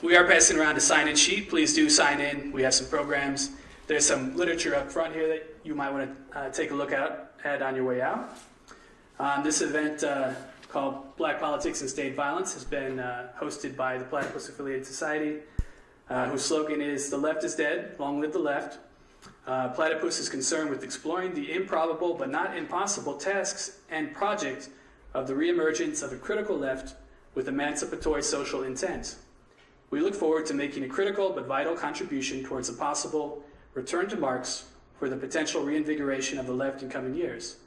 We are passing around a sign-in sheet. Please do sign in. We have some programs. There's some literature up front here that you might want to take a look at on your way out. This event called Black Politics and State Violence has been hosted by the Platypus Affiliated Society, whose slogan is "The left is dead, long live the left." Platypus is concerned with exploring the improbable but not impossible tasks and project of the reemergence of a critical left with emancipatory social intent. We look forward to making a critical but vital contribution towards a possible return to Marx for the potential reinvigoration of the left in coming years.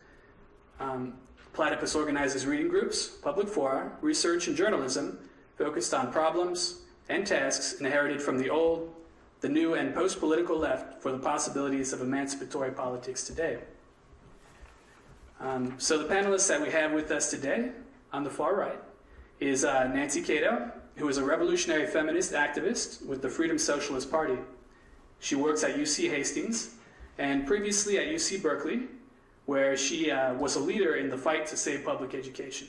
Platypus organizes reading groups, public fora, research, and journalism focused on problems and tasks inherited from the old, the new, and post-political left for the possibilities of emancipatory politics today. So the panelists that we have with us today, on the far right, is Nancy Cato, who is a revolutionary feminist activist with the Freedom Socialist Party. She works at UC Hastings and previously at UC Berkeley, where she was a leader in the fight to save public education.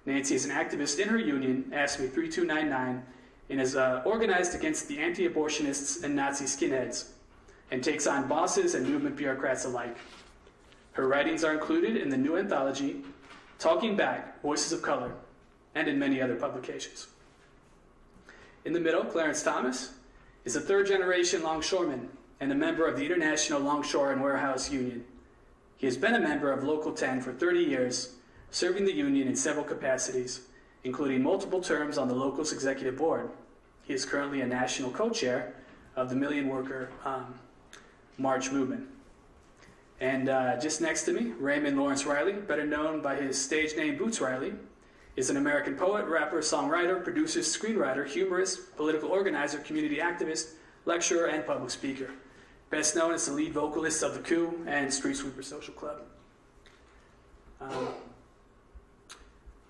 Nancy is an activist in her union, AFSCME 3299, and is organized against the anti-abortionists and Nazi skinheads, and takes on bosses and movement bureaucrats alike. Her writings are included in the new anthology, Talking Back, Voices of Color, and in many other publications. In the middle, Clarence Thomas is a third-generation longshoreman and a member of the International Longshore and Warehouse Union. He has been a member of Local 10 for 30 years, serving the union in several capacities, including multiple terms on the local's executive board. He is currently a national co-chair of the Million Worker March movement. And just next to me, Raymond Lawrence Riley, better known by his stage name Boots Riley, is an American poet, rapper, songwriter, producer, screenwriter, humorist, political organizer, community activist, lecturer, and public speaker. Best known as the lead vocalist of The Coup and Street Sweeper Social Club.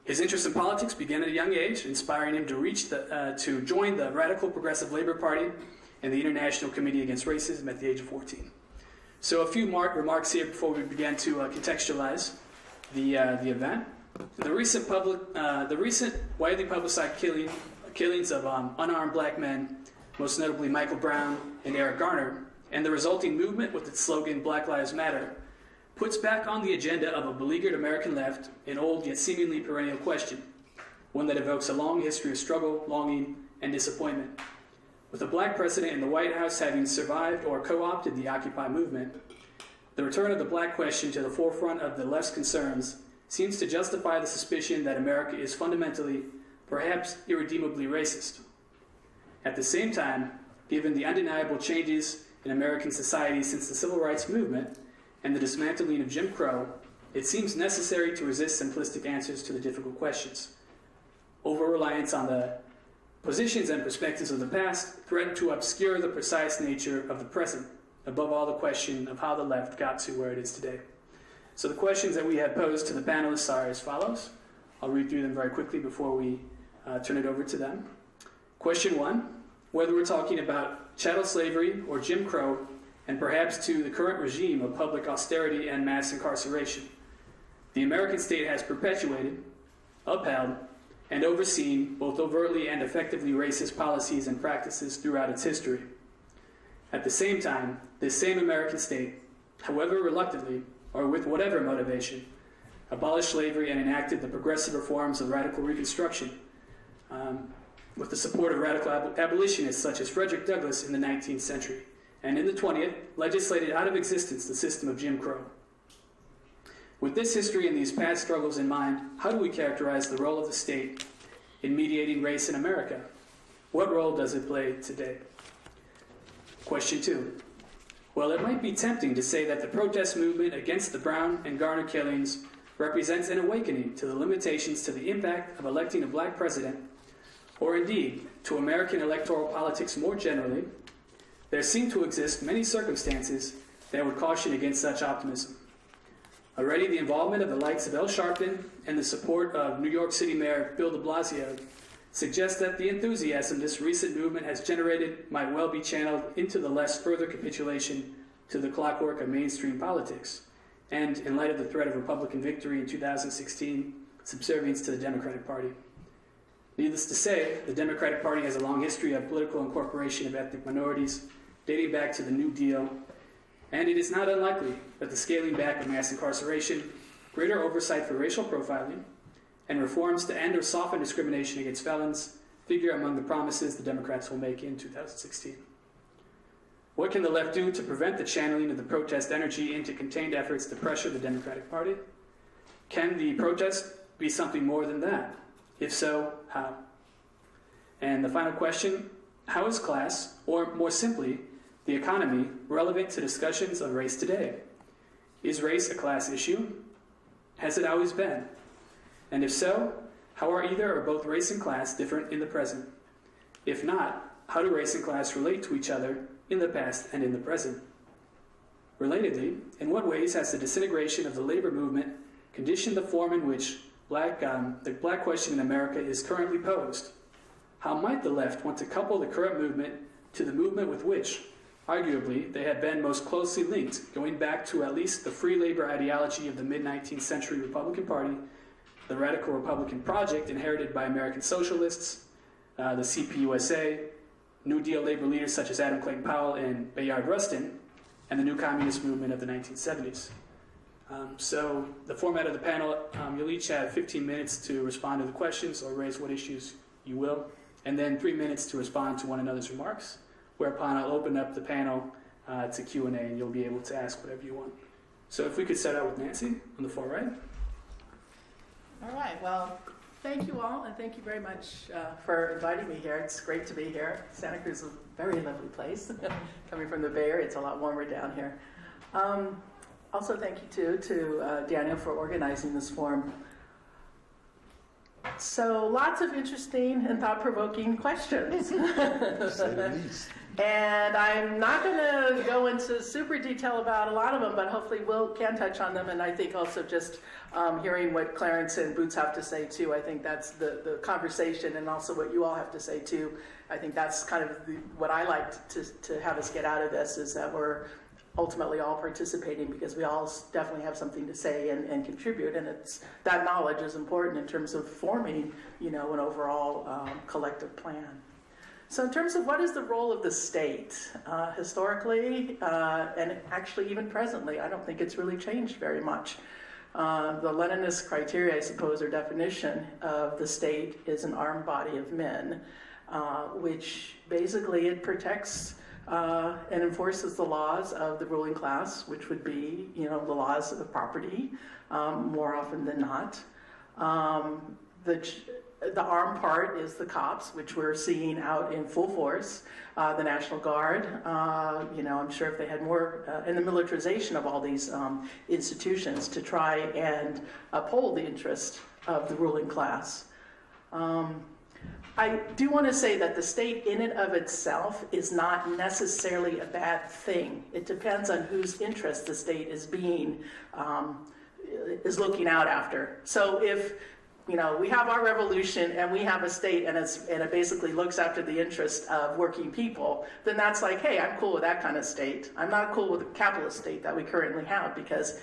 His interest in politics began at a young age, inspiring him to join the Radical Progressive Labor Party and the International Committee Against Racism at the age of 14. So a few remarks here before we begin to contextualize the event. The recent widely publicized killings of unarmed black men, most notably Michael Brown and Eric Garner, and the resulting movement with its slogan Black Lives Matter, puts back on the agenda of a beleaguered American left an old yet seemingly perennial question, one that evokes a long history of struggle, longing, and disappointment. With a black president in the White House having survived or co-opted the Occupy movement, the return of the black question to the forefront of the left's concerns seems to justify the suspicion that America is fundamentally, perhaps irredeemably racist. At the same time, given the undeniable changes in American society since the Civil Rights Movement and the dismantling of Jim Crow, it seems necessary to resist simplistic answers to the difficult questions. Over-reliance on the positions and perspectives of the past threaten to obscure the precise nature of the present, above all the question of how the left got to where it is today. So the questions that we have posed to the panelists are as follows. I'll read through them very quickly before we turn it over to them. Question 1, whether we're talking about chattel slavery or Jim Crow, and perhaps to the current regime of public austerity and mass incarceration. The American state has perpetuated, upheld, and overseen both overtly and effectively racist policies and practices throughout its history. At the same time, this same American state, however reluctantly or with whatever motivation, abolished slavery and enacted the progressive reforms of radical Reconstruction with the support of radical abolitionists such as Frederick Douglass in the 19th century, and in the 20th, legislated out of existence the system of Jim Crow. With this history and these past struggles in mind, how do we characterize the role of the state in mediating race in America? What role does it play today? Question 2. Well, it might be tempting to say that the protest movement against the Brown and Garner killings represents an awakening to the limitations to the impact of electing a black president, or indeed to American electoral politics more generally. There seem to exist many circumstances that would caution against such optimism. Already the involvement of the likes of Al Sharpton and the support of New York City Mayor Bill de Blasio suggests that the enthusiasm this recent movement has generated might well be channeled into the less further capitulation to the clockwork of mainstream politics, and in light of the threat of Republican victory in 2016, subservience to the Democratic Party. Needless to say, the Democratic Party has a long history of political incorporation of ethnic minorities, dating back to the New Deal, and it is not unlikely that the scaling back of mass incarceration, greater oversight for racial profiling, and reforms to end or soften discrimination against felons figure among the promises the Democrats will make in 2016. What can the left do to prevent the channeling of the protest energy into contained efforts to pressure the Democratic Party? Can the protest be something more than that? If so, how? And the final question, how is class, or more simply, the economy, relevant to discussions of race today? Is race a class issue? Has it always been? And if so, how are either or both race and class different in the present? If not, how do race and class relate to each other in the past and in the present? Relatedly, in what ways has the disintegration of the labor movement conditioned the form in which the black question in America is currently posed? How might the left want to couple the current movement to the movement with which, arguably, they have been most closely linked, going back to at least the free labor ideology of the mid-19th century Republican Party, the radical Republican project inherited by American socialists, the CPUSA, New Deal labor leaders such as Adam Clayton Powell and Bayard Rustin, and the new communist movement of the 1970s. So the format of the panel, you'll each have 15 minutes to respond to the questions or raise what issues you will, and then 3 minutes to respond to one another's remarks, whereupon I'll open up the panel to Q&A, and you'll be able to ask whatever you want. So if we could start out with Nancy on the far right. All right, well, thank you all, and thank you very much for inviting me here. It's great to be here. Santa Cruz is a very lovely place. Coming from the Bay Area, it's a lot warmer down here. Also, thank you, too, to Daniel for organizing this forum. So, lots of interesting and thought-provoking questions. To say the least. And I'm not going to go into super detail about a lot of them, but hopefully can touch on them. And I think also just hearing what Clarence and Boots have to say, too, I think that's the conversation, and also what you all have to say, too. I think that's kind of what I like to have us get out of this, is that we're ultimately all participating because we all definitely have something to say and contribute, and that knowledge is important in terms of forming, an overall collective plan. So in terms of what is the role of the state, historically, and actually even presently, I don't think it's really changed very much. The Leninist criteria, I suppose, or definition of the state is an armed body of men, which basically it protects and enforces the laws of the ruling class, which would be, the laws of property, more often than not. The armed part is the cops, which we're seeing out in full force. The National Guard, I'm sure if they had more, and the militarization of all these institutions to try and uphold the interest of the ruling class. I do want to say that the state in and of itself is not necessarily a bad thing. It depends on whose interest the state is looking out after. So if we have our revolution and we have a state and it basically looks after the interest of working people, then that's like, hey, I'm cool with that kind of state. I'm not cool with the capitalist state that we currently have, because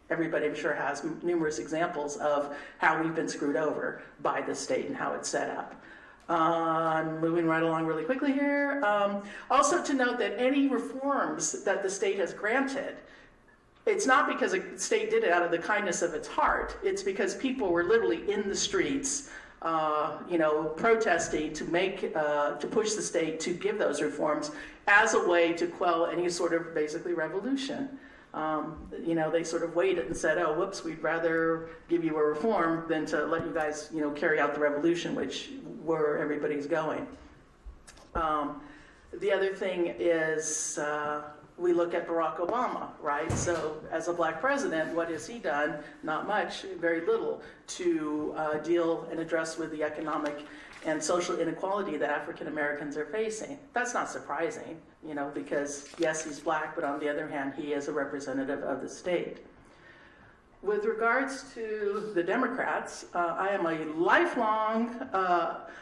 everybody I'm sure has numerous examples of how we've been screwed over by the state and how it's set up. Moving right along really quickly here. Also to note that any reforms that the state has granted, it's not because the state did it out of the kindness of its heart. It's because people were literally in the streets, protesting to push the state to give those reforms as a way to quell any sort of basically revolution. They sort of waited and said, oh, whoops, we'd rather give you a reform than to let you guys, carry out the revolution, which where everybody's going. The other thing is we look at Barack Obama, right? So as a black president, what has he done? Not much, very little, to deal and address with the economic and social inequality that African Americans are facing. That's not surprising, because yes, he's black, but on the other hand, he is a representative of the state. With regards to the Democrats, I am a lifelong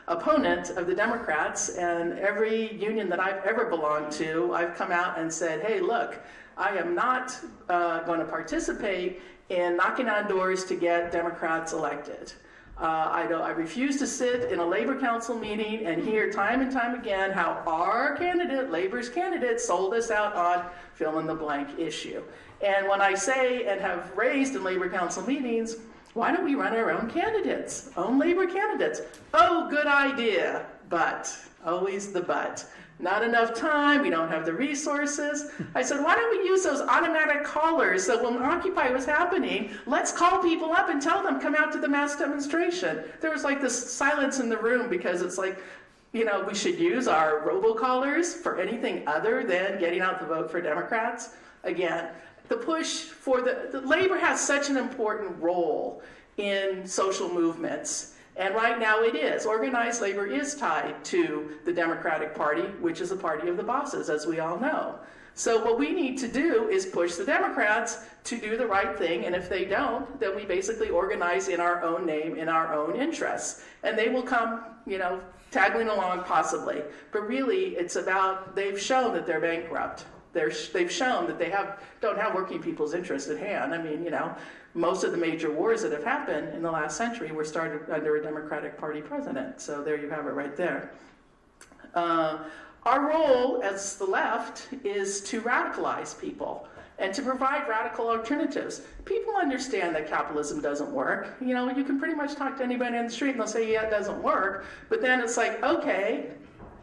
opponent of the Democrats, and every union that I've ever belonged to, I've come out and said, hey, look, I am not going to participate in knocking on doors to get Democrats elected. I refuse to sit in a labor council meeting and hear time and time again how our candidate, labor's candidate, sold us out on fill in the blank issue. And when I say and have raised in labor council meetings, why don't we run our own candidates, own labor candidates? Oh, good idea, but, always the but. Not enough time, we don't have the resources. I said, why don't we use those automatic callers so when Occupy was happening, let's call people up and tell them, come out to the mass demonstration. There was like this silence in the room because it's like, you know, we should use our robocallers for anything other than getting out the vote for Democrats. Again, the push for the labor has such an important role in social movements. And right now it is. Organized labor is tied to the Democratic Party, which is a party of the bosses, as we all know. So what we need to do is push the Democrats to do the right thing, and if they don't, then we basically organize in our own name, in our own interests. And they will come, you know, tagging along possibly. But really, it's about, they've shown that they're bankrupt. They've shown that they don't have working people's interest at hand. I mean, you know, most of the major wars that have happened in the last century were started under a Democratic Party president. So there you have it right there. Our role as the left is to radicalize people and to provide radical alternatives. People understand that capitalism doesn't work. You know, you can pretty much talk to anybody on the street and they'll say, yeah, it doesn't work. But then it's like, okay,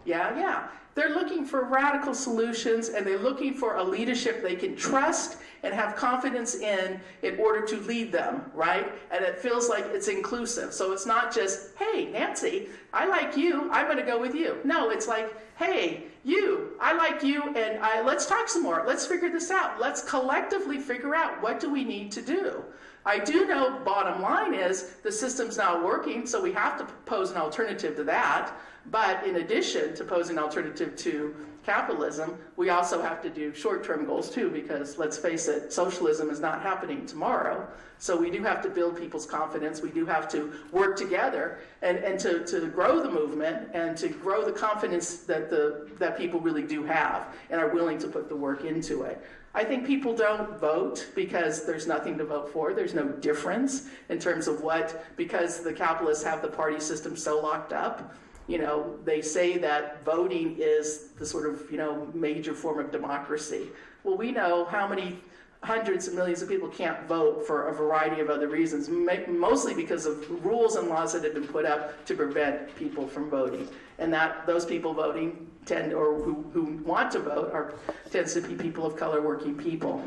yeah. They're looking for radical solutions, and they're looking for a leadership they can trust and have confidence in order to lead them, right? And it feels like it's inclusive. So it's not just, hey, Nancy, I like you, I'm gonna go with you. No, it's like, hey, you, I like you, and let's talk some more. Let's figure this out. Let's collectively figure out what do we need to do. I do know bottom line is the system's not working, so we have to pose an alternative to that. But in addition to posing an alternative to capitalism, we also have to do short-term goals too, because let's face it, socialism is not happening tomorrow. So we do have to build people's confidence. We do have to work together and to grow the movement and to grow the confidence that people really do have and are willing to put the work into it. I think people don't vote because there's nothing to vote for. There's no difference in terms of because the capitalists have the party system so locked up. You know, they say that voting is the sort of, you know, major form of democracy. Well, we know how many hundreds of millions of people can't vote for a variety of other reasons, mostly because of rules and laws that have been put up to prevent people from voting. And that those people voting who want to vote tends to be people of color, working people.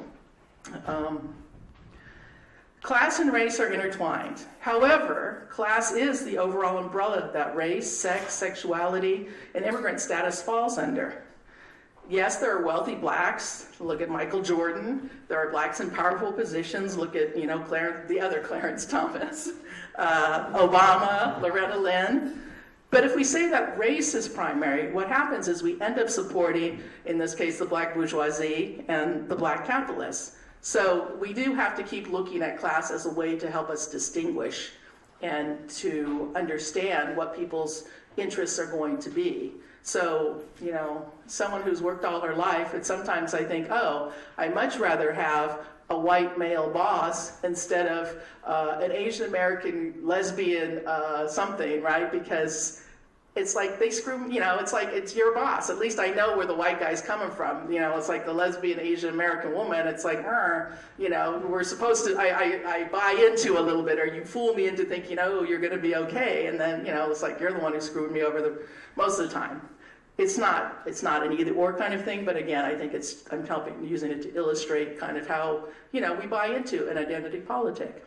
Class and race are intertwined. However, class is the overall umbrella that race, sex, sexuality, and immigrant status falls under. Yes, there are wealthy blacks. Look at Michael Jordan. There are blacks in powerful positions. Look at, you know, the other Clarence Thomas, Obama, Loretta Lynn. But if we say that race is primary, what happens is we end up supporting, in this case, the black bourgeoisie and the black capitalists. So we do have to keep looking at class as a way to help us distinguish and to understand what people's interests are going to be. So, you know, someone who's worked all her life, and sometimes I think, oh, I'd much rather have a white male boss instead of an Asian American lesbian something, right? Because it's like they screw, you know, it's like it's your boss. At least I know where the white guy's coming from. You know, it's like the lesbian Asian American woman. It's like, you know, we're supposed to, I buy into a little bit, or you fool me into thinking, oh, you're going to be okay. And then, you know, it's like you're the one who screwed me over most of the time. It's not an either or kind of thing, but again, I think I'm using it to illustrate kind of how, you know, we buy into an identity politic.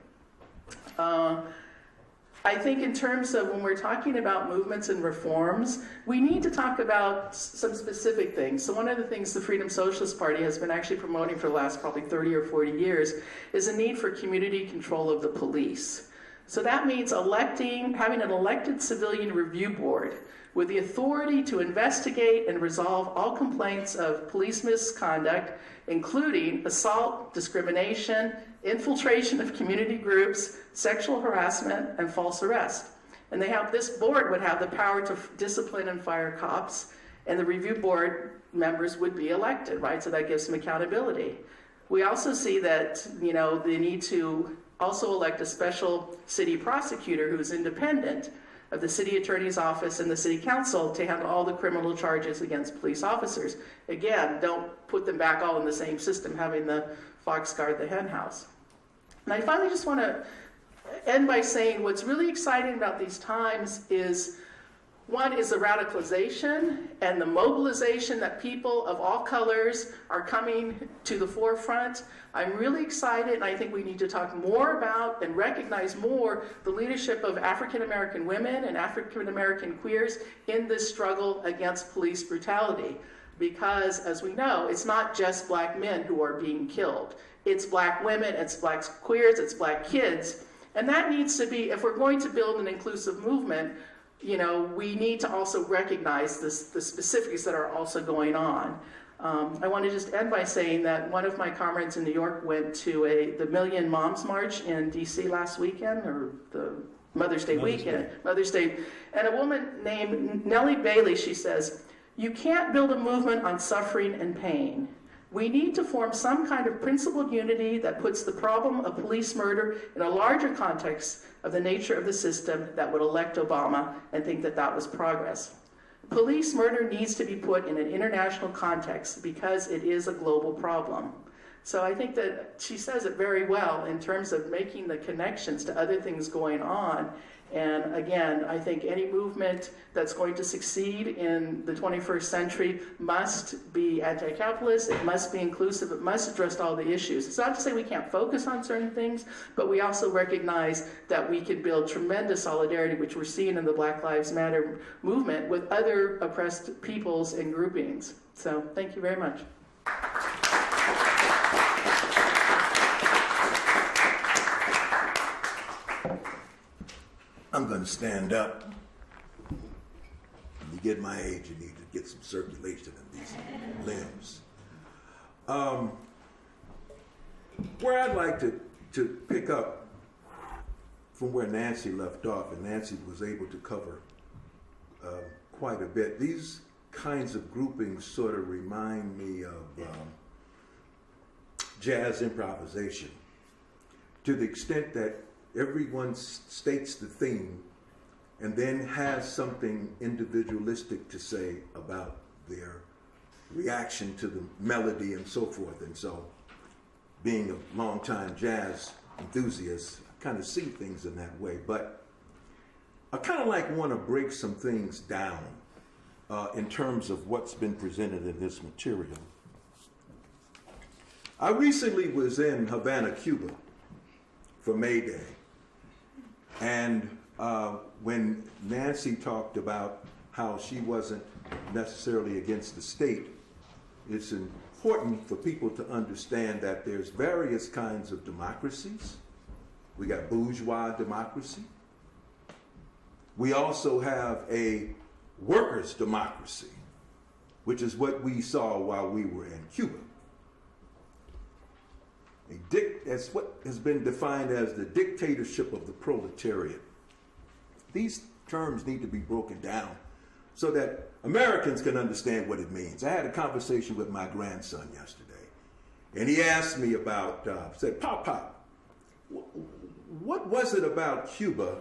I think in terms of when we're talking about movements and reforms, we need to talk about some specific things. So one of the things the Freedom Socialist Party has been actually promoting for the last probably 30 or 40 years is a need for community control of the police. So that means having an elected civilian review board with the authority to investigate and resolve all complaints of police misconduct, including assault, discrimination, infiltration of community groups, sexual harassment, and false arrest. And this board would have the power to discipline and fire cops, and the review board members would be elected, right? So that gives them accountability. We also see that, you know, they need to Also elect a special city prosecutor who is independent of the city attorney's office and the city council to handle all the criminal charges against police officers. Again, don't put them back all in the same system, having the fox guard the hen house. And I finally just want to end by saying what's really exciting about these times is, one is the radicalization and the mobilization that people of all colors are coming to the forefront. I'm really excited, and I think we need to talk more about and recognize more the leadership of African American women and African American queers in this struggle against police brutality. Because, as we know, it's not just black men who are being killed. It's black women, it's black queers, it's black kids. And that needs to be, if we're going to build an inclusive movement, we need to also recognize the specifics that are also going on. I want to just end by saying that one of my comrades in New York went to the Million Moms March in DC last weekend, or the Mother's Day weekend, Mother's Day. And a woman named Nellie Bailey, she says, "You can't build a movement on suffering and pain. We need to form some kind of principled unity that puts the problem of police murder in a larger context of the nature of the system that would elect Obama and think that that was progress. Police murder needs to be put in an international context because it is a global problem." So I think that she says it very well in terms of making the connections to other things going on. And again, I think any movement that's going to succeed in the 21st century must be anti-capitalist, it must be inclusive, it must address all the issues. It's not to say we can't focus on certain things, but we also recognize that we can build tremendous solidarity, which we're seeing in the Black Lives Matter movement, with other oppressed peoples and groupings. So thank you very much. I'm going to stand up. When you get my age, you need to get some circulation in these limbs. Where I'd like to pick up from where Nancy left off, and Nancy was able to cover quite a bit. These kinds of groupings sort of remind me of jazz improvisation, to the extent that everyone states the theme and then has something individualistic to say about their reaction to the melody and so forth. And so, being a longtime jazz enthusiast, I kind of see things in that way. But I kind of want to break some things down in terms of what's been presented in this material. I recently was in Havana, Cuba for May Day. And when Nancy talked about how she wasn't necessarily against the state, it's important for people to understand that there's various kinds of democracies. We got bourgeois democracy. We also have a workers' democracy, which is what we saw while we were in Cuba. That's what has been defined as the dictatorship of the proletariat. These terms need to be broken down so that Americans can understand what it means. I had a conversation with my grandson yesterday, and he asked me about, said, Pop, what was it about Cuba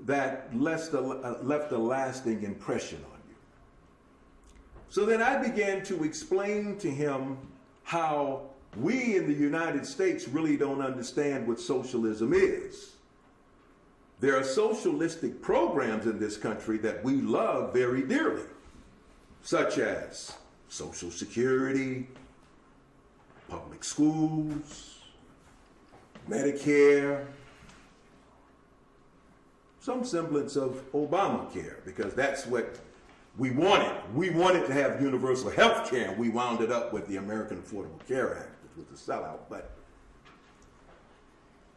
that left a lasting impression on you? So then I began to explain to him how we in the United States really don't understand what socialism is. There are socialistic programs in this country that we love very dearly, such as Social Security, public schools, Medicare, some semblance of Obamacare, because that's what we wanted. We wanted to have universal health care, and we wound it up with the American Affordable Care Act, which was a sellout. But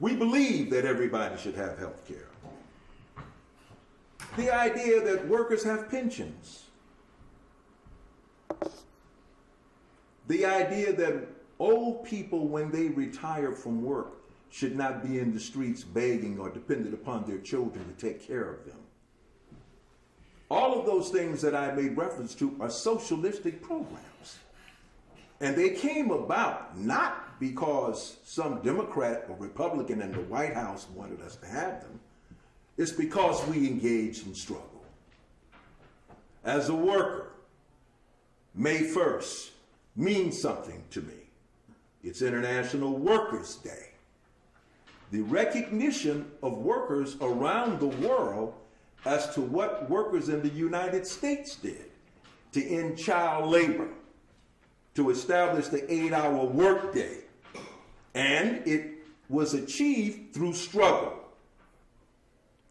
we believe that everybody should have health care. The idea that workers have pensions. The idea that old people, when they retire from work, should not be in the streets begging or dependent upon their children to take care of them. All of those things that I made reference to are socialistic programs. And they came about not because some Democrat or Republican in the White House wanted us to have them. It's because we engaged in struggle. As a worker, May 1st means something to me. It's International Workers' Day. The recognition of workers around the world as to what workers in the United States did to end child labor, to establish the 8-hour workday. And it was achieved through struggle,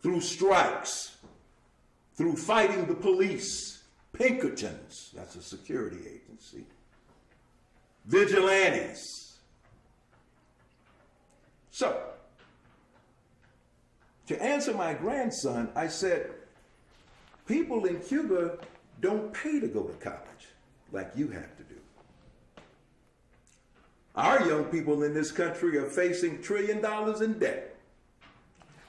through strikes, through fighting the police, Pinkertons, that's a security agency, vigilantes. So, to answer my grandson, I said, people in Cuba don't pay to go to college like you have to do. Our young people in this country are facing $1 trillion in debt.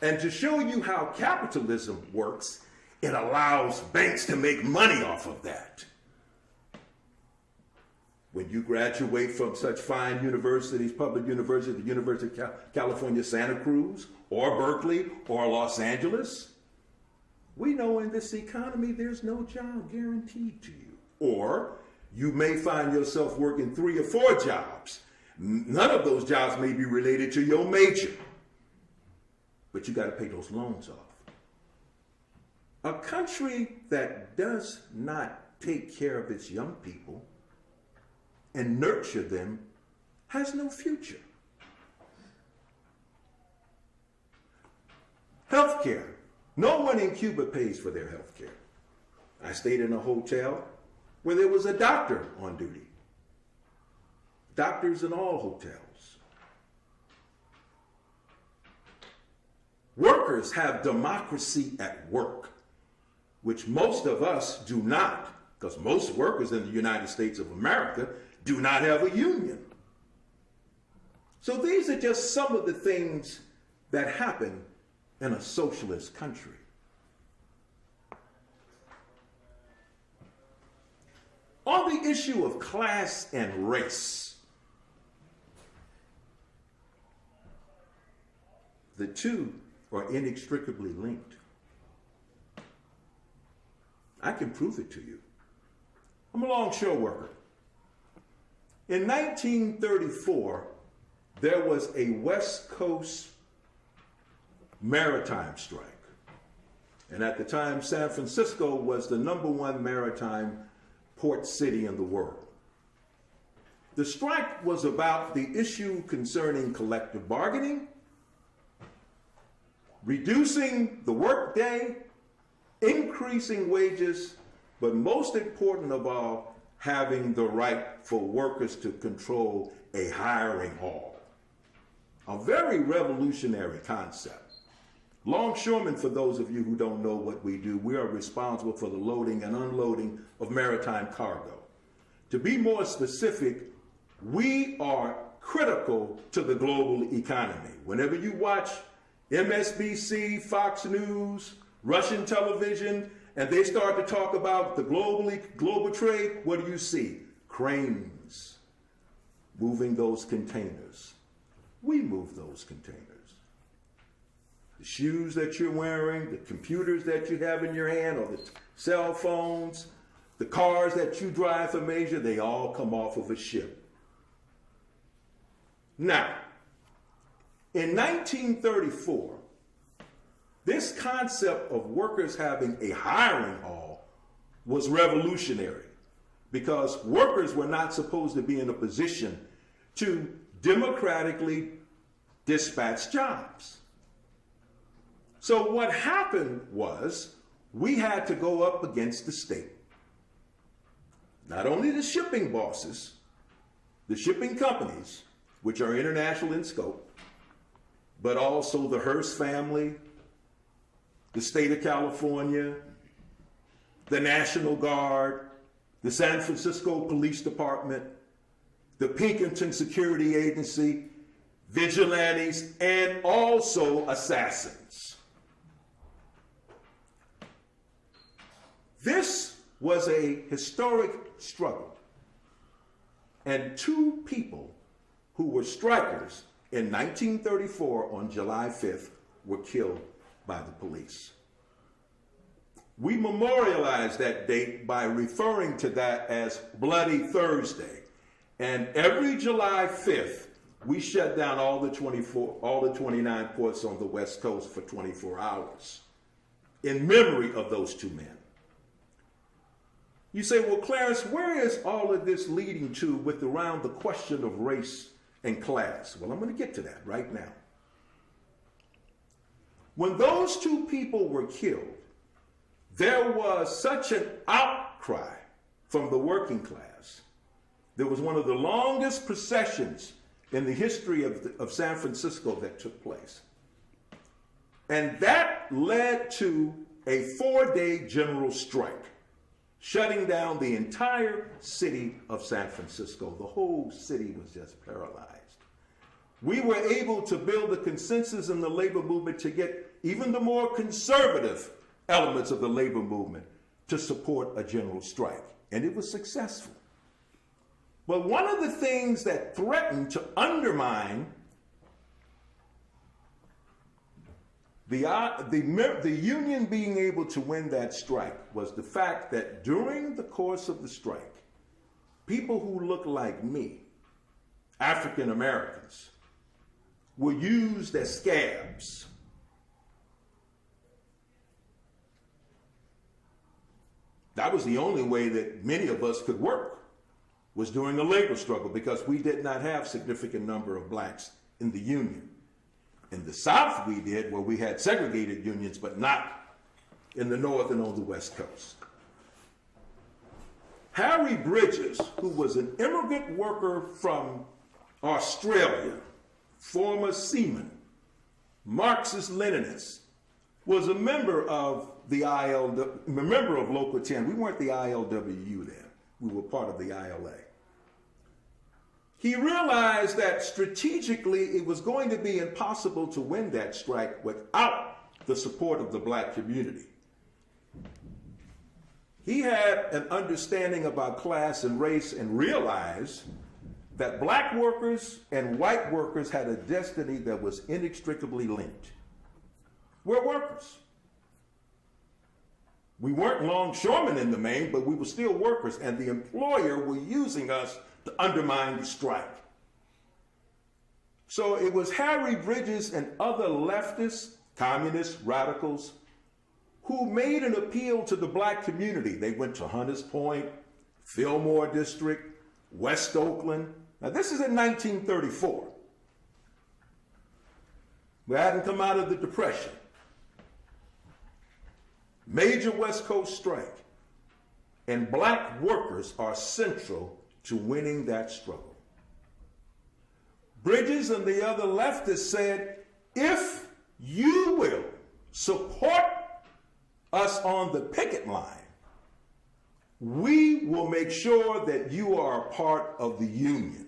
And to show you how capitalism works, it allows banks to make money off of that. When you graduate from such fine universities, public universities, the University of California, Santa Cruz, or Berkeley, or Los Angeles, we know in this economy there's no job guaranteed to you. Or you may find yourself working 3 or 4 jobs. None of those jobs may be related to your major, but you got to pay those loans off. A country that does not take care of its young people and nurture them has no future. Healthcare. No one in Cuba pays for their health care. I stayed in a hotel where there was a doctor on duty. Doctors in all hotels. Workers have democracy at work, which most of us do not, because most workers in the United States of America do not have a union. So these are just some of the things that happen in a socialist country. On the issue of class and race, the two are inextricably linked. I can prove it to you. I'm a longshore worker. In 1934, there was a West Coast maritime strike. And at the time, San Francisco was the #1 maritime port city in the world. The strike was about the issue concerning collective bargaining, reducing the workday, increasing wages, but most important of all, having the right for workers to control a hiring hall. A very revolutionary concept. Longshoremen, for those of you who don't know what we do, we are responsible for the loading and unloading of maritime cargo. To be more specific, we are critical to the global economy. Whenever you watch MSNBC, Fox News, Russian television, and they start to talk about the global trade, what do you see? Cranes moving those containers. We move those containers. The shoes that you're wearing, the computers that you have in your hand, or the cell phones, the cars that you drive from Asia, they all come off of a ship. Now, in 1934, this concept of workers having a hiring hall was revolutionary because workers were not supposed to be in a position to democratically dispatch jobs. So what happened was we had to go up against the state. Not only the shipping bosses, the shipping companies, which are international in scope, but also the Hearst family, the state of California, the National Guard, the San Francisco Police Department, the Pinkerton Security Agency, vigilantes, and also assassins. This was a historic struggle. and 2 people who were strikers in 1934 on July 5th were killed by the police. We memorialize that date by referring to that as Bloody Thursday. And every July 5th, we shut down all the 29 ports on the West Coast for 24 hours in memory of those 2 men. You say, well, Clarence, where is all of this leading to with around the question of race and class? Well, I'm going to get to that right now. When those 2 people were killed, there was such an outcry from the working class. There was one of the longest processions in the history of San Francisco that took place. And that led to a 4-day general strike, shutting down the entire city of San Francisco. The whole city was just paralyzed. We were able to build a consensus in the labor movement to get even the more conservative elements of the labor movement to support a general strike, and it was successful. But one of the things that threatened to undermine the union being able to win that strike was the fact that during the course of the strike, people who look like me, African Americans, were used as scabs. That was the only way that many of us could work, was during the labor struggle, because we did not have significant number of blacks in the union. In the South we did, where we had segregated unions, but not in the North and on the West Coast. Harry Bridges, who was an immigrant worker from Australia, former seaman, Marxist-Leninist, was a member of the ILW, a member of Local 10. We weren't the ILWU then. We were part of the ILA. He realized that strategically it was going to be impossible to win that strike without the support of the black community. He had an understanding about class and race and realized that black workers and white workers had a destiny that was inextricably linked. We're workers. We weren't longshoremen in the main, but we were still workers, and the employer were using us to undermine the strike. So it was Harry Bridges and other leftists, communists, radicals, who made an appeal to the black community. They went to Hunters Point, Fillmore District, West Oakland. Now this is in 1934. We hadn't come out of the Depression. Major West Coast strike. And black workers are central to winning that struggle. Bridges and the other leftists said, if you will support us on the picket line, we will make sure that you are a part of the union.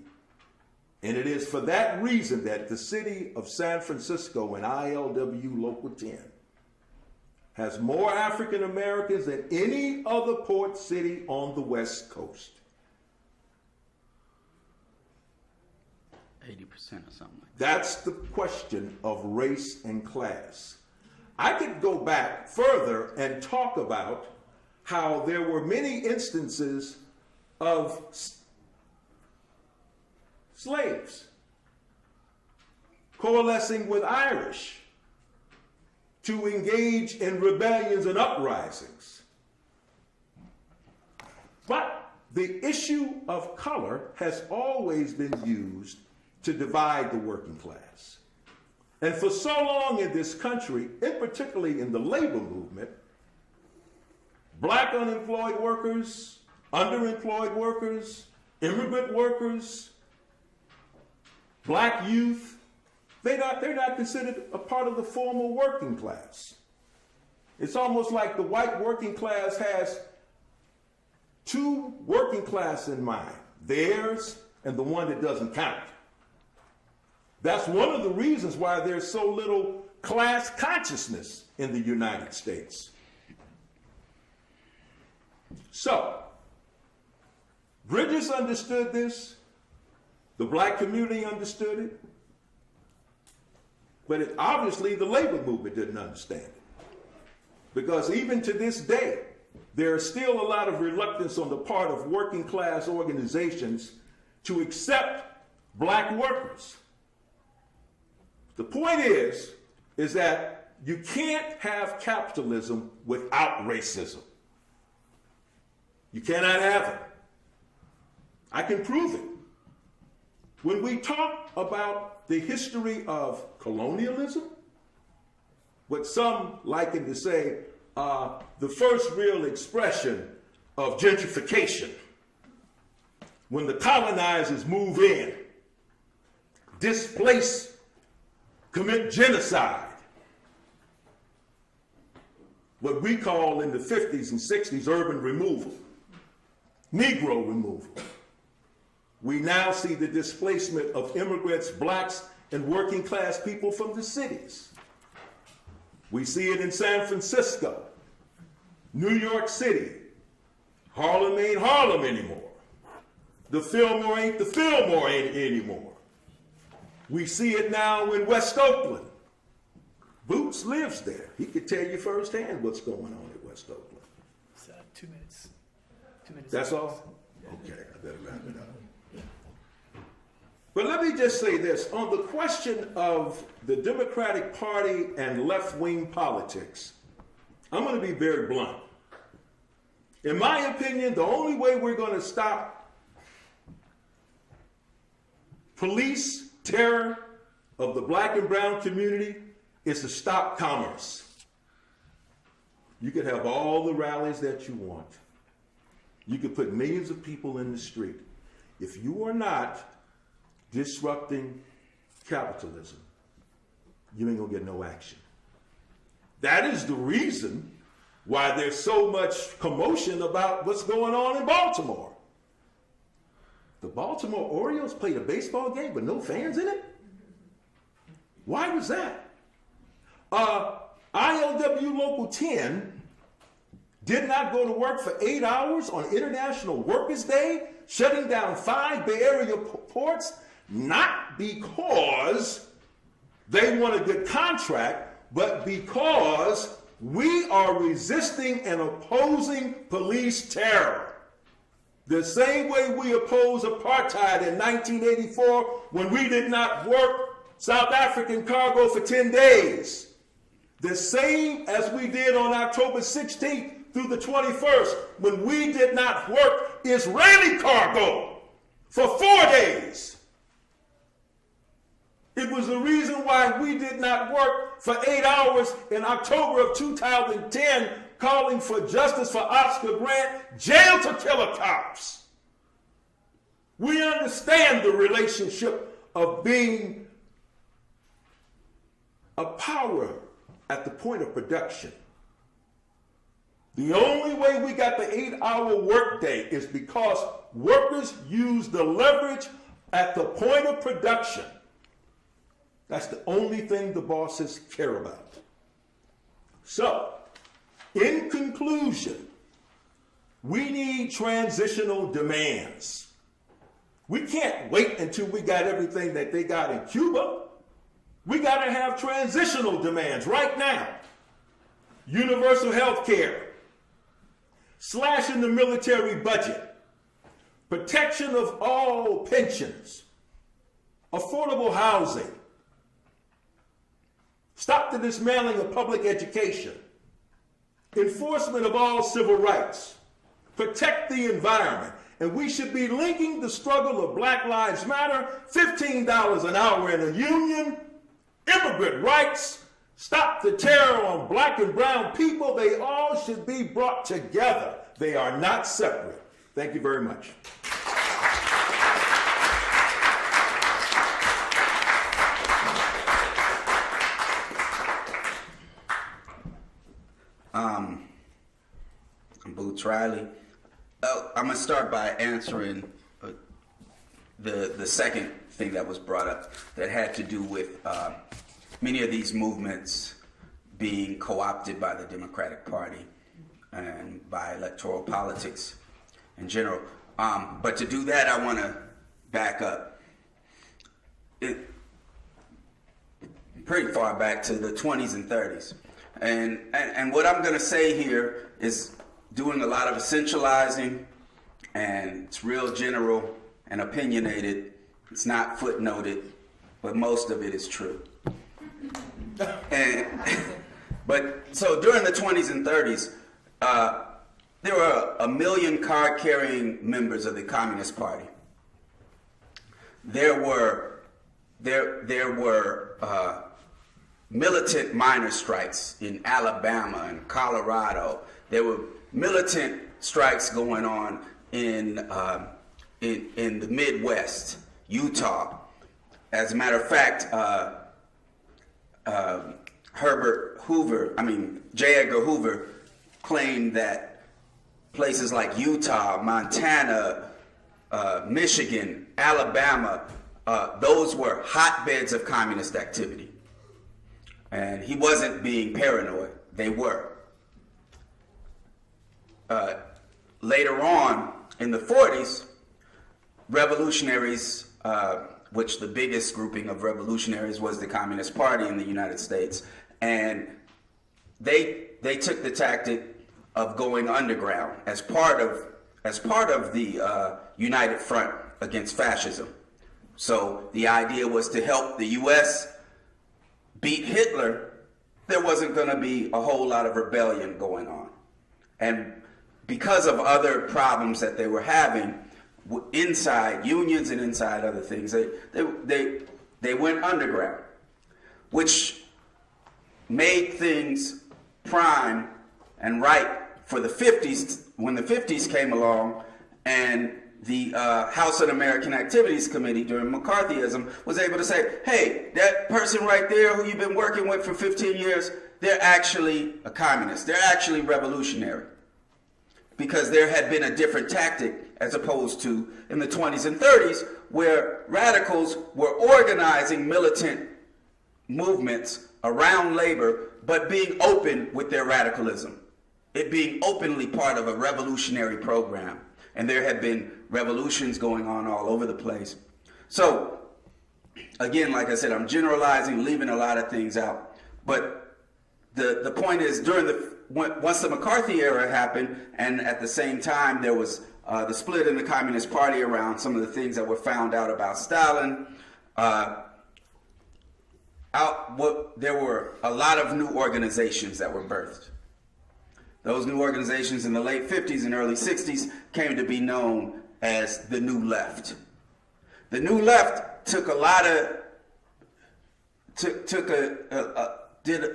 And it is for that reason that the city of San Francisco and ILW Local 10 has more African Americans than any other port city on the West Coast. 80% or something like that. That's the question of race and class. I could go back further and talk about how there were many instances of slaves coalescing with Irish to engage in rebellions and uprisings. But the issue of color has always been used to divide the working class. And for so long in this country, and particularly in the labor movement, black unemployed workers, underemployed workers, immigrant workers, black youth, they're not considered a part of the formal working class. It's almost like the white working class has two working class in mind, theirs and the one that doesn't count. That's one of the reasons why there's so little class consciousness in the United States. So, Bridges understood this, The black community understood it, but obviously the labor movement didn't understand it. Because even to this day, there is still a lot of reluctance on the part of working class organizations to accept black workers. The point is that you can't have capitalism without racism. You cannot have it. I can prove it. When we talk about the history of colonialism, what some liken to say, the first real expression of gentrification, when the colonizers move in, displace, commit genocide, what we call in the 50s and 60s urban removal, Negro removal. We now see the displacement of immigrants, blacks, and working class people from the cities. We see it in San Francisco, New York City. Harlem ain't Harlem anymore. The Fillmore ain't the Fillmore anymore. We see it now in West Oakland. Boots lives there. He could tell you firsthand what's going on at West Oakland. It's 2 minutes. 2 minutes. That's all? Okay, I better wrap it up. But let me just say this. On the question of the Democratic Party and left-wing politics, I'm going to be very blunt. In my opinion, the only way we're going to stop police terror of the black and brown community is to stop commerce. You could have all the rallies that you want. You could put millions of people in the street. If you are not disrupting capitalism, you ain't gonna get no action. That is the reason why there's so much commotion about what's going on in Baltimore. The Baltimore Orioles played a baseball game with no fans in it? Why was that? ILW Local 10 did not go to work for 8 hours on International Workers' Day, shutting down 5 Bay Area ports, not because they want a good contract, but because we are resisting and opposing police terror. The same way we opposed apartheid in 1984 when we did not work South African cargo for 10 days. The same as we did on October 16th through the 21st when we did not work Israeli cargo for 4 days. It was the reason why we did not work for 8 hours in October of 2010 calling for justice for Oscar Grant, jail to killer cops. We understand the relationship of being a power at the point of production. The only way we got the 8-hour workday is because workers use the leverage at the point of production. That's the only thing the bosses care about. So, in conclusion, we need transitional demands. We can't wait until we got everything that they got in Cuba. We got to have transitional demands right now. Universal health care, slashing the military budget, protection of all pensions, affordable housing, stop the dismantling of public education, enforcement of all civil rights, protect the environment. And we should be linking the struggle of Black Lives Matter, $15 an hour in a union, immigrant rights, stop the terror on black and brown people. They all should be brought together. They are not separate. Thank you very much. I'm Boots Riley. I'm going to start by answering the second thing that was brought up that had to do with many of these movements being co-opted by the Democratic Party and by electoral politics in general. But to do that, I want to back up pretty far back to the 20s and 30s. And what I'm going to say here is doing a lot of essentializing, and it's real general and opinionated. It's not footnoted, but most of it is true. But so during the 20s and 30s, there were 1 million card-carrying members of the Communist Party. There were militant miners' strikes in Alabama and Colorado. There were militant strikes going on in the Midwest, Utah. As a matter of fact, J. Edgar Hoover claimed that places like Utah, Montana, Michigan, Alabama, those were hotbeds of communist activity. And he wasn't being paranoid. They were. Later on, in the 40s, revolutionaries, which the biggest grouping of revolutionaries was the Communist Party in the United States, and they took the tactic of going underground as part of the United Front against fascism. So the idea was to help the U.S. beat Hitler. There wasn't going to be a whole lot of rebellion going on, and because of other problems that they were having inside unions and inside other things, they went underground, which made things prime and right for the 50s, when the 50s came along, and the House Un-American Activities Committee during McCarthyism was able to say, hey, that person right there who you've been working with for 15 years, they're actually a communist. They're actually revolutionary. Because there had been a different tactic as opposed to in the 20s and 30s, where radicals were organizing militant movements around labor, but being open with their radicalism. It being openly part of a revolutionary program. And there had been revolutions going on all over the place. So, again, like I said, I'm generalizing, leaving a lot of things out. But the point is, once the McCarthy era happened, and at the same time there was the split in the Communist Party around some of the things that were found out about Stalin, there were a lot of new organizations that were birthed. Those new organizations in the late 50s and early 60s came to be known as the New Left. The New Left did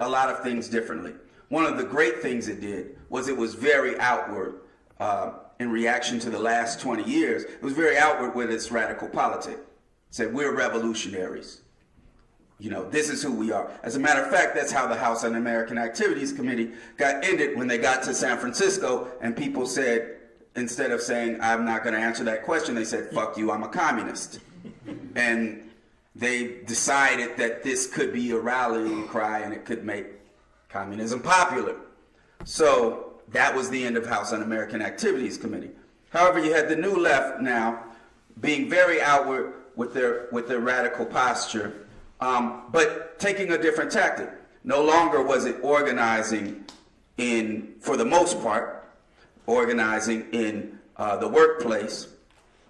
a lot of things differently. One of the great things it did was it was very outward in reaction to the last 20 years. It was very outward with its radical politics. It said, we're revolutionaries. You know, this is who we are. As a matter of fact, that's how the House Un-American Activities Committee got ended when they got to San Francisco, and people said, instead of saying, I'm not going to answer that question, they said, fuck you, I'm a communist. And they decided that this could be a rallying cry and it could make communism popular. So that was the end of House Un-American Activities Committee. However, you had the New Left now being very outward with their radical posture, but taking a different tactic. No longer was it organizing for the most part, organizing in the workplace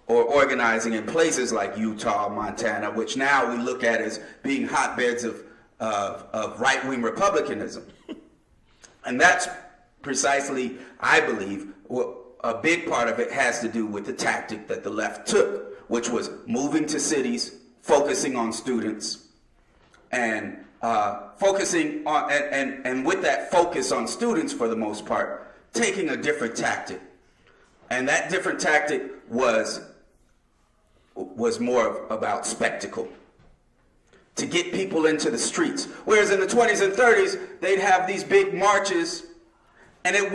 or organizing in places like Utah, Montana, which now we look at as being hotbeds of right-wing republicanism. And that's precisely, I believe, a big part of it has to do with the tactic that the left took, which was moving to cities, focusing on students, and focusing on, and with that focus on students for the most part, taking a different tactic. And that different tactic was more about spectacle, to get people into the streets. Whereas in the 20s and 30s, they'd have these big marches, and that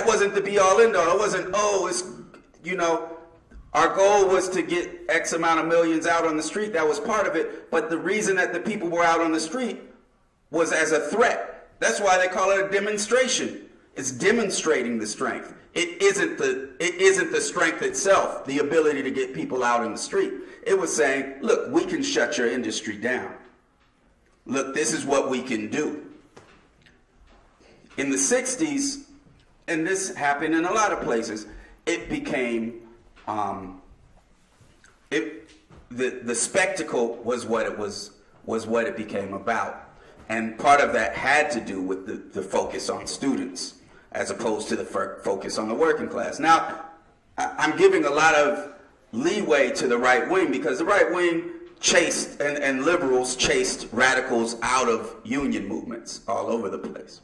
wasn't the be-all, end-all. It wasn't, our goal was to get X amount of millions out on the street. That was part of it. But the reason that the people were out on the street was as a threat. That's why they call it a demonstration. It's demonstrating the strength. It isn't the strength itself, the ability to get people out in the street. It was saying, look, we can shut your industry down. Look, this is what we can do. In the 60s, and this happened in a lot of places, it became, the spectacle was what it became about. And part of that had to do with the focus on students as opposed to the focus on the working class. Now, I'm giving a lot of leeway to the right wing because the right wing chased, and liberals chased radicals out of union movements all over the place.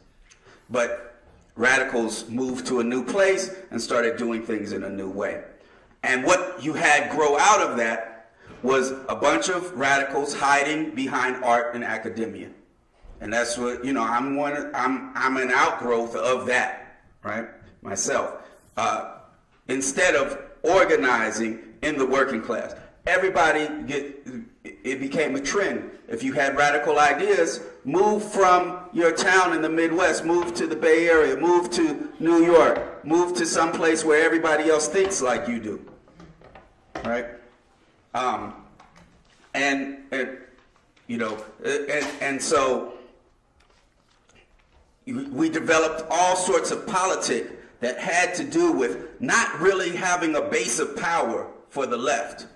But radicals moved to a new place and started doing things in a new way. And what you had grow out of that was a bunch of radicals hiding behind art and academia. And that's what, I'm an outgrowth of that, right? Myself. Instead of organizing in the working class. It became a trend. If you had radical ideas, move from your town in the Midwest, move to the Bay Area, move to New York, move to some place where everybody else thinks like you do, right? And so we developed all sorts of politics that had to do with not really having a base of power for the left.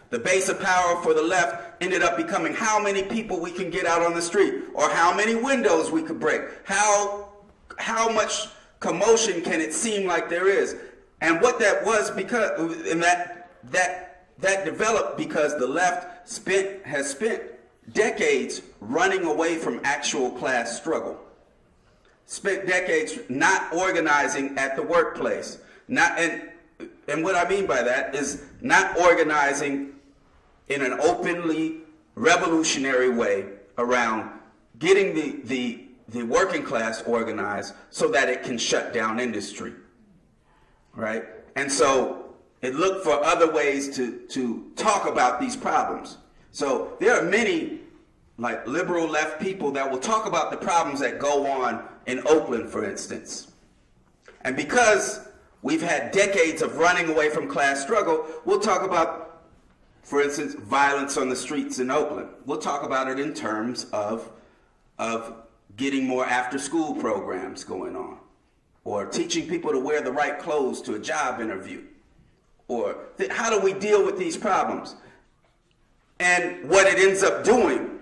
The base of power for the left ended up becoming how many people we can get out on the street, or how many windows we could break, how much commotion can it seem like there is. And what that was that developed because the left has spent decades running away from actual class struggle. Spent decades not organizing at the workplace. And what I mean by that is not organizing in an openly revolutionary way around getting the working class organized so that it can shut down industry, right? And so it looked for other ways to talk about these problems. So there are many like liberal left people that will talk about the problems that go on in Oakland, for instance. And because we've had decades of running away from class struggle, we'll talk about, for instance, violence on the streets in Oakland. We'll talk about it in terms of getting more after-school programs going on, or teaching people to wear the right clothes to a job interview, or how do we deal with these problems? And what it ends up doing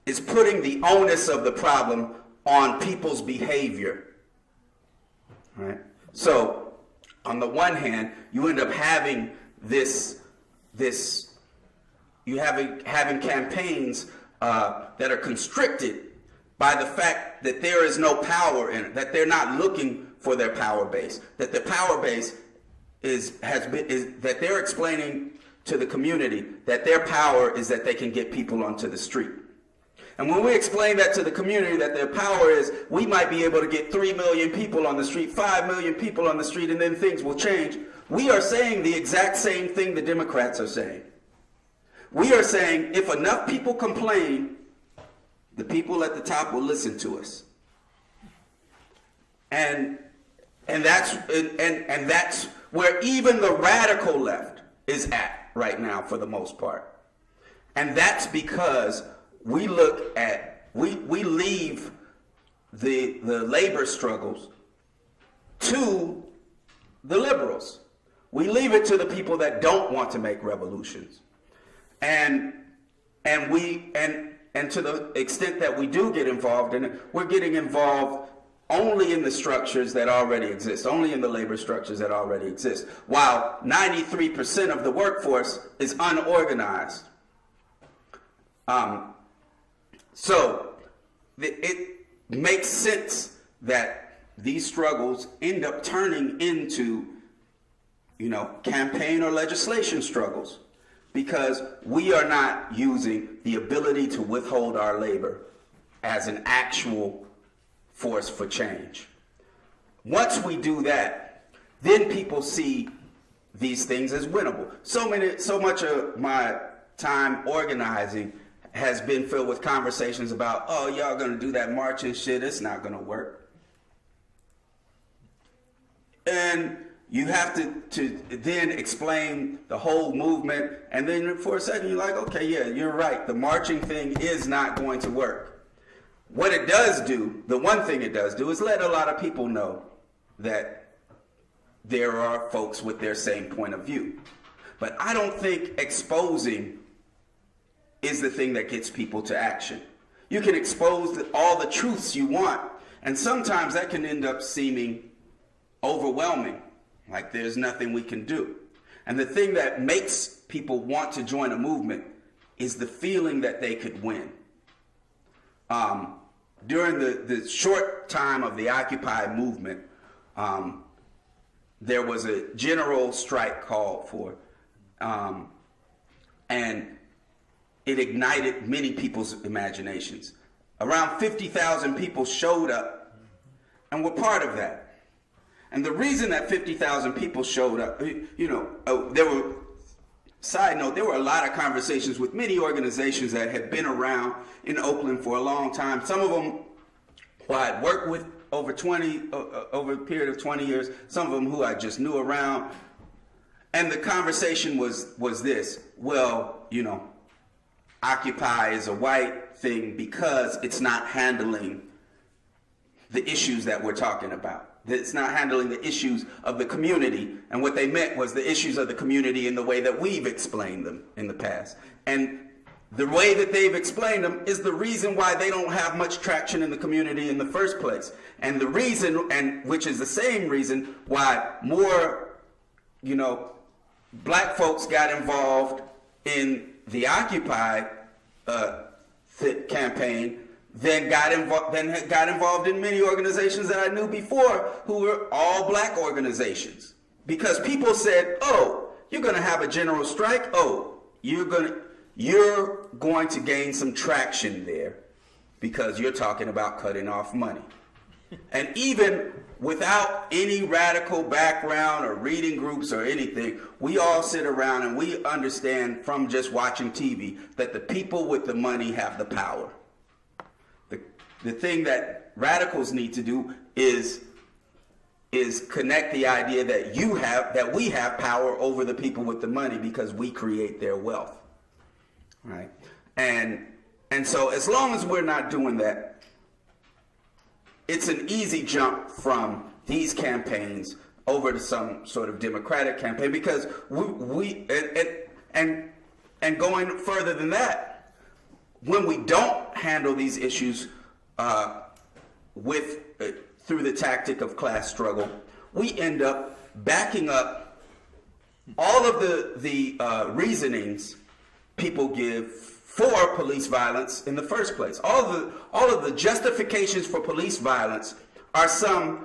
is putting the onus of the problem on people's behavior, right? So, on the one hand, you end up having having campaigns that are constricted by the fact that there is no power in it, that they're not looking for their power base, that the power base is that they're explaining to the community that their power is that they can get people onto the street. And when we explain that to the community, that their power is, we might be able to get 3 million people on the street, 5 million people on the street, and then things will change. We are saying the exact same thing the Democrats are saying. We are saying if enough people complain, the people at the top will listen to us. And that's where even the radical left is at right now for the most part. And that's because we leave the labor struggles to the liberals. We leave it to the people that don't want to make revolutions. And to the extent that we do get involved in it, we're getting involved only in the structures that already exist, only in the labor structures that already exist, while 93% of the workforce is unorganized. So it makes sense that these struggles end up turning into, campaign or legislation struggles, because we are not using the ability to withhold our labor as an actual force for change. Once we do that, then people see these things as winnable. So much of my time organizing has been filled with conversations about, oh, y'all gonna do that marching shit, it's not gonna work. And you have to then explain the whole movement, and then for a second you're like, okay, yeah, you're right. The marching thing is not going to work. What it does do, the one thing it does do, is let a lot of people know that there are folks with their same point of view. But I don't think exposing is the thing that gets people to action. You can expose all the truths you want, and sometimes that can end up seeming overwhelming, like there's nothing we can do. And the thing that makes people want to join a movement is the feeling that they could win. During the short time of the Occupy movement, there was a general strike called for, and it ignited many people's imaginations. Around 50,000 people showed up and were part of that. And the reason that 50,000 people showed up, side note, there were a lot of conversations with many organizations that had been around in Oakland for a long time. Some of them who I had worked with over a period of 20 years, some of them who I just knew around. And the conversation was this: well, Occupy is a white thing because it's not handling the issues that we're talking about. It's not handling the issues of the community. And what they meant was the issues of the community in the way that we've explained them in the past. And the way that they've explained them is the reason why they don't have much traction in the community in the first place. And the reason, and which is the same reason why more, black folks got involved in the Occupy campaign then got involved in many organizations that I knew before who were all black organizations. Because people said, oh, you're going to have a general strike? Oh, you're going to gain some traction there because you're talking about cutting off money. And even without any radical background or reading groups or anything, we all sit around and we understand from just watching TV that the people with the money have the power. The thing that radicals need to do is connect the idea that we have power over the people with the money because we create their wealth, right? And so as long as we're not doing that, it's an easy jump from these campaigns over to some sort of democratic campaign because we going further than that, when we don't handle these issues through the tactic of class struggle, we end up backing up all of the reasonings people give for police violence in the first place. All of the justifications for police violence have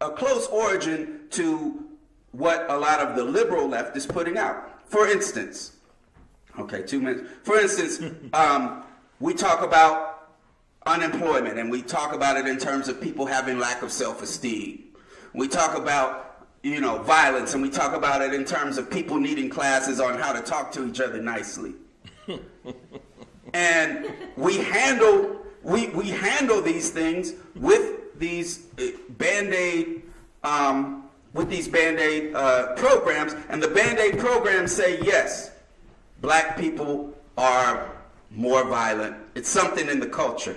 a close origin to what a lot of the liberal left is putting out. For instance, okay, 2 minutes. For instance, we talk about unemployment, and we talk about it in terms of people having lack of self-esteem. We talk about, violence, and we talk about it in terms of people needing classes on how to talk to each other nicely. And we handle these things with these Band-Aid programs, and the Band-Aid programs say, yes, black people are more violent. It's something in the culture.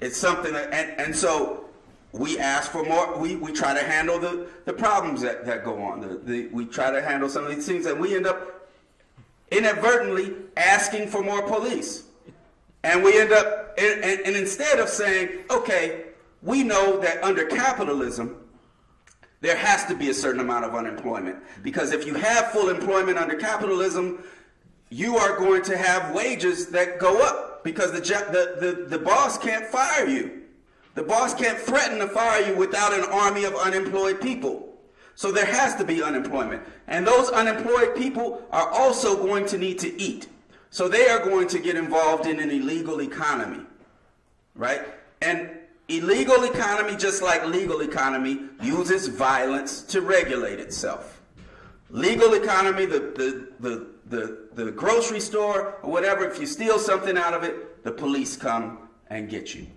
It's something that, and so we ask for more. We try to handle the problems that go on. We try to handle some of these things, and we end up inadvertently asking for more police. And we end up, and instead of saying, okay, we know that under capitalism, there has to be a certain amount of unemployment. Because if you have full employment under capitalism, you are going to have wages that go up because the boss can't fire you. The boss can't threaten to fire you without an army of unemployed people. So there has to be unemployment. And those unemployed people are also going to need to eat. So they are going to get involved in an illegal economy, right? And illegal economy, just like legal economy, uses violence to regulate itself. Legal economy, the grocery store or whatever, if you steal something out of it, the police come and get you.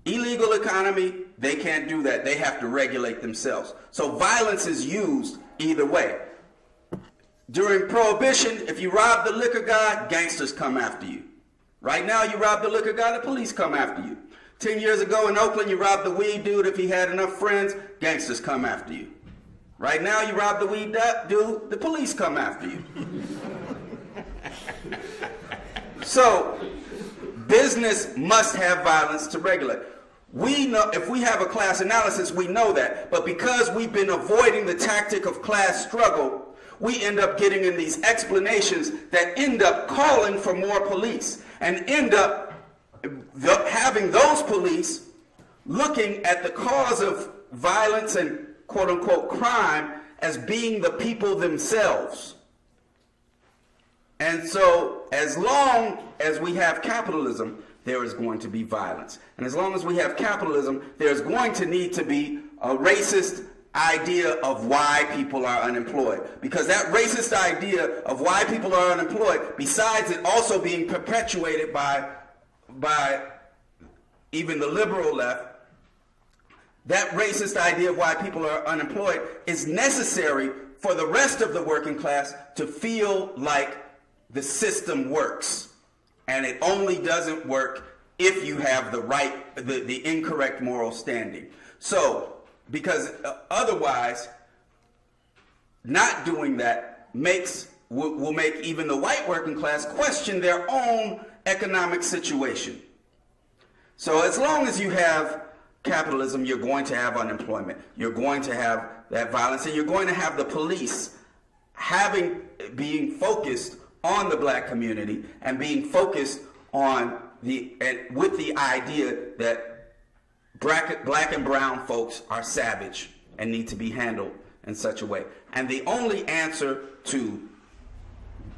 Illegal economy, they can't do that. They have to regulate themselves. So violence is used either way. During Prohibition, if you rob the liquor guy, gangsters come after you. Right now, you rob the liquor guy, the police come after you. 10 years ago in Oakland, you robbed the weed dude. If he had enough friends, gangsters come after you. Right now, you rob the weed dude, the police come after you. So, business must have violence to regulate. We know, if we have a class analysis, we know that. But because we've been avoiding the tactic of class struggle, we end up getting in these explanations that end up calling for more police and end up having those police looking at the cause of violence and quote-unquote crime as being the people themselves. And so as long as we have capitalism, there is going to be violence. And as long as we have capitalism, there's going to need to be a racist idea of why people are unemployed. Because that racist idea of why people are unemployed, besides it also being perpetuated by even the liberal left, that racist idea of why people are unemployed is necessary for the rest of the working class to feel like the system works. And it only doesn't work if you have the incorrect moral standing. So, because otherwise, not doing that will make even the white working class question their own economic situation. So as long as you have capitalism, you're going to have unemployment. You're going to have that violence, and you're going to have the police being focused on the black community and being focused on with the idea that black and brown folks are savage and need to be handled in such a way. And the only answer to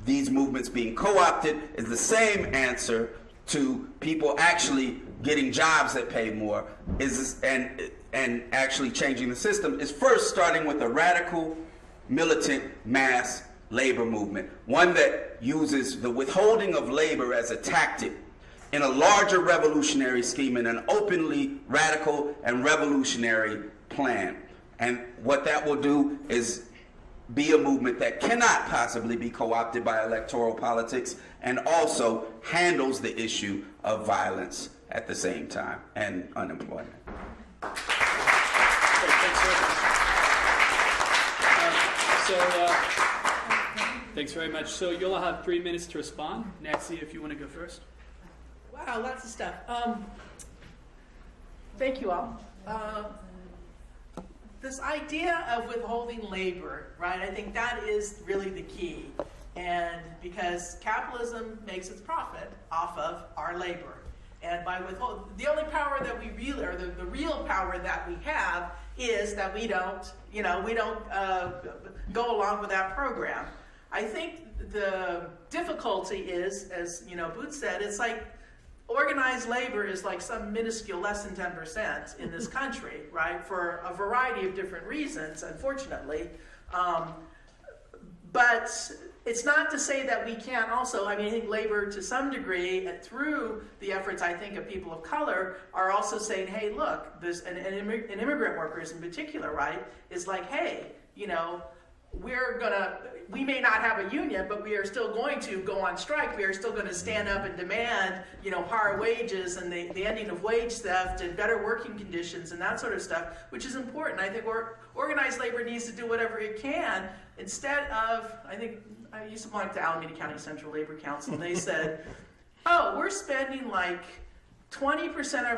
these movements being co-opted is the same answer to people actually getting jobs that pay more and actually changing the system is first starting with a radical, militant mass labor movement, one that uses the withholding of labor as a tactic in a larger revolutionary scheme, in an openly radical and revolutionary plan. And what that will do is be a movement that cannot possibly be co-opted by electoral politics and also handles the issue of violence at the same time and unemployment. Thanks very much. So you'll have 3 minutes to respond. Nancy, if you want to go first. Wow, lots of stuff. Thank you all. This idea of withholding labor, right? I think that is really the key. And because capitalism makes its profit off of our labor. And by the only power that we really, or the real power that we have is that we don't go along with that program. I think the difficulty is, as Boots said, it's like organized labor is like some minuscule, less than 10% in this country, right? For a variety of different reasons, unfortunately. But it's not to say that we can't also, I think labor to some degree, and through the efforts, I think, of people of color, are also saying, hey, look, there's and immigrant workers in particular, right, is like, hey, we may not have a union, but we are still going to go on strike. We are still going to stand up and demand, higher wages and the ending of wage theft and better working conditions and that sort of stuff, which is important. I think organized labor needs to do whatever it can instead of, I used to belong to the Alameda County Central Labor Council, and they said, oh, we're spending like 20%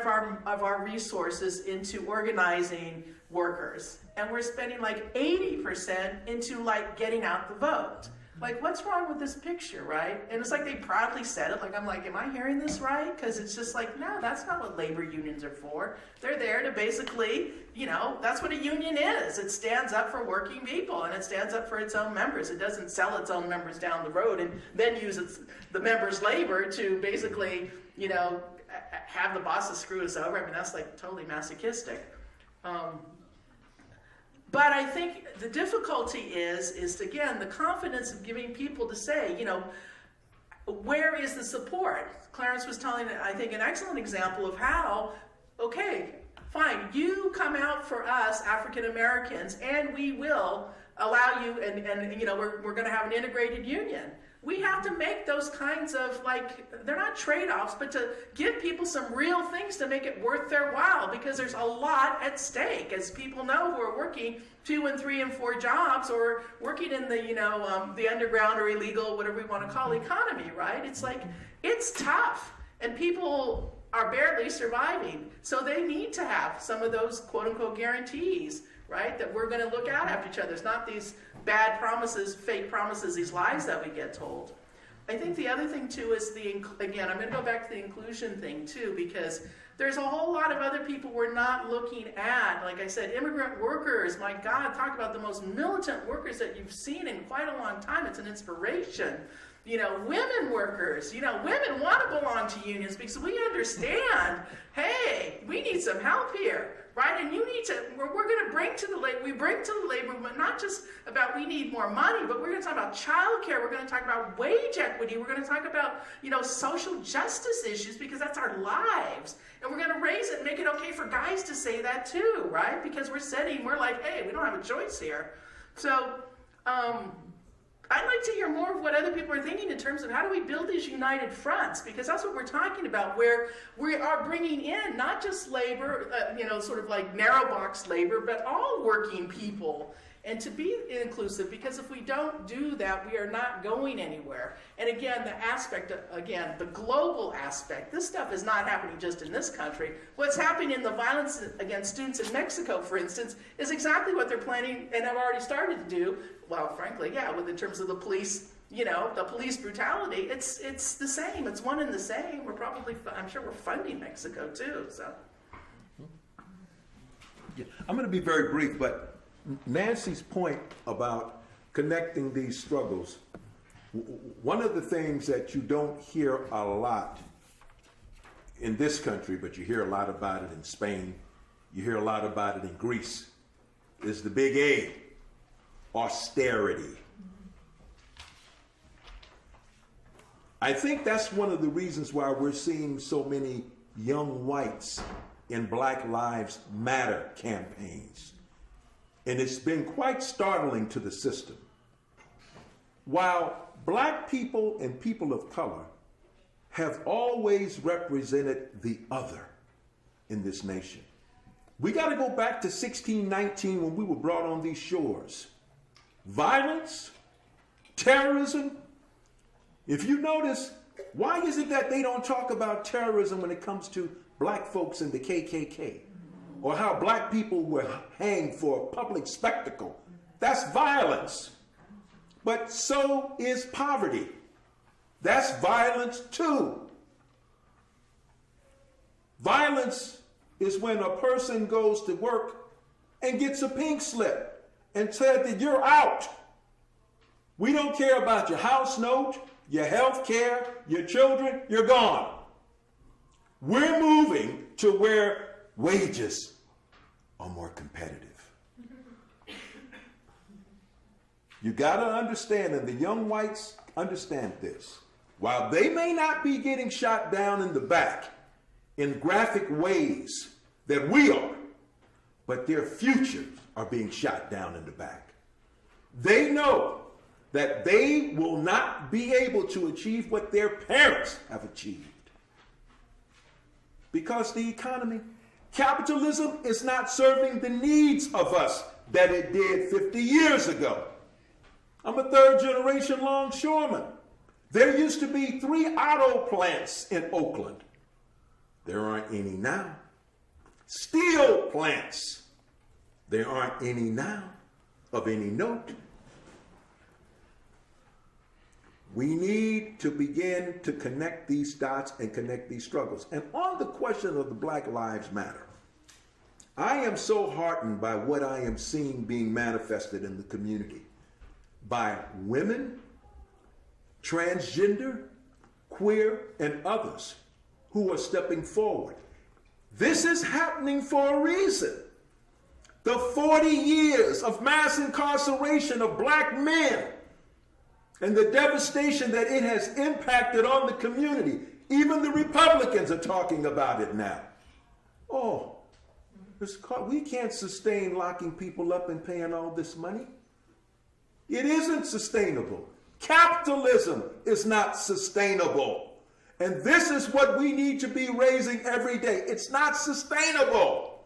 of our resources into organizing workers, and we're spending like 80% into like getting out the vote. Like, what's wrong with this picture, right? And it's like they proudly said it. Like, I'm like, am I hearing this right? Because it's just like, no, that's not what labor unions are for. They're there to basically, that's what a union is. It stands up for working people, and it stands up for its own members. It doesn't sell its own members down the road and then use the members' labor to basically, have the bosses screw us over. That's like totally masochistic. But I think the difficulty is again, the confidence of giving people to say, where is the support? Clarence was telling, I think, an excellent example of how, okay, fine, you come out for us, African Americans, and we will allow you, and you know, we're going to have an integrated union. We have to make those kinds of, like, they're not trade-offs, but to give people some real things to make it worth their while, because there's a lot at stake, as people know who are working 2 and 3 and 4 jobs, or working in the, you know, the underground or illegal, whatever we want to call economy, right? It's like, it's tough, and people are barely surviving. So they need to have some of those quote-unquote guarantees, right? That we're going to look out after each other. It's not these bad promises, fake promises, these lies that we get told. I think the other thing too is again, I'm going to go back to the inclusion thing too, because there's a whole lot of other people we're not looking at. Like I said, immigrant workers, my God, talk about the most militant workers that you've seen in quite a long time. It's an inspiration. You know, women workers, you know, women want to belong to unions because we understand, hey, we need some help here, right? And you need to, we're going to bring to the labor, we bring to the labor movement, not just about we need more money, but we're going to talk about childcare, we're going to talk about wage equity, we're going to talk about, you know, social justice issues, because that's our lives. And we're going to raise it and make it okay for guys to say that too, right? Because we're like, hey, we don't have a choice here. So, I'd like to hear more of what other people are thinking in terms of how do we build these united fronts, because that's what we're talking about, where we are bringing in not just labor, you know, sort of like narrow box labor, but all working people, and to be inclusive, because if we don't do that, we are not going anywhere. And again, the aspect, the global aspect, this stuff is not happening just in this country. What's happening in the violence against students in Mexico, for instance, is exactly what they're planning and have already started to do. Well, frankly, yeah, in terms of the police, you know, the police brutality, it's the same. It's one and the same. I'm sure we're funding Mexico too, so. Yeah, I'm going to be very brief, but Nancy's point about connecting these struggles, one of the things that you don't hear a lot in this country, but you hear a lot about it in Spain, you hear a lot about it in Greece, is the big A, austerity. I think that's one of the reasons why we're seeing so many young whites in Black Lives Matter campaigns. And it's been quite startling to the system. While black people and people of color have always represented the other in this nation, we got to go back to 1619 when we were brought on these shores. Violence, terrorism. If you notice, why is it that they don't talk about terrorism when it comes to black folks in the KKK? Or how black people were hanged for a public spectacle? That's violence. But so is poverty. That's violence too. Violence is when a person goes to work and gets a pink slip and said that you're out. We don't care about your house note, your health care, your children, you're gone. We're moving to where wages are more competitive. You got to understand, and the young whites understand this. While they may not be getting shot down in the back in graphic ways that we are, but their futures are being shot down in the back. They know that they will not be able to achieve what their parents have achieved. Because the economy, capitalism is not serving the needs of us that it did 50 years ago. I'm a 3rd generation longshoreman. There used to be 3 auto plants in Oakland. There aren't any now. Steel plants. There aren't any now of any note. We need to begin to connect these dots and connect these struggles. And on the question of the Black Lives Matter, I am so heartened by what I am seeing being manifested in the community by women, transgender, queer, and others who are stepping forward. This is happening for a reason. The 40 years of mass incarceration of black men and the devastation that it has impacted on the community. Even the Republicans are talking about it now. Oh, We can't sustain locking people up and paying all this money. It isn't sustainable. Capitalism is not sustainable. And this is what we need to be raising every day. It's not sustainable.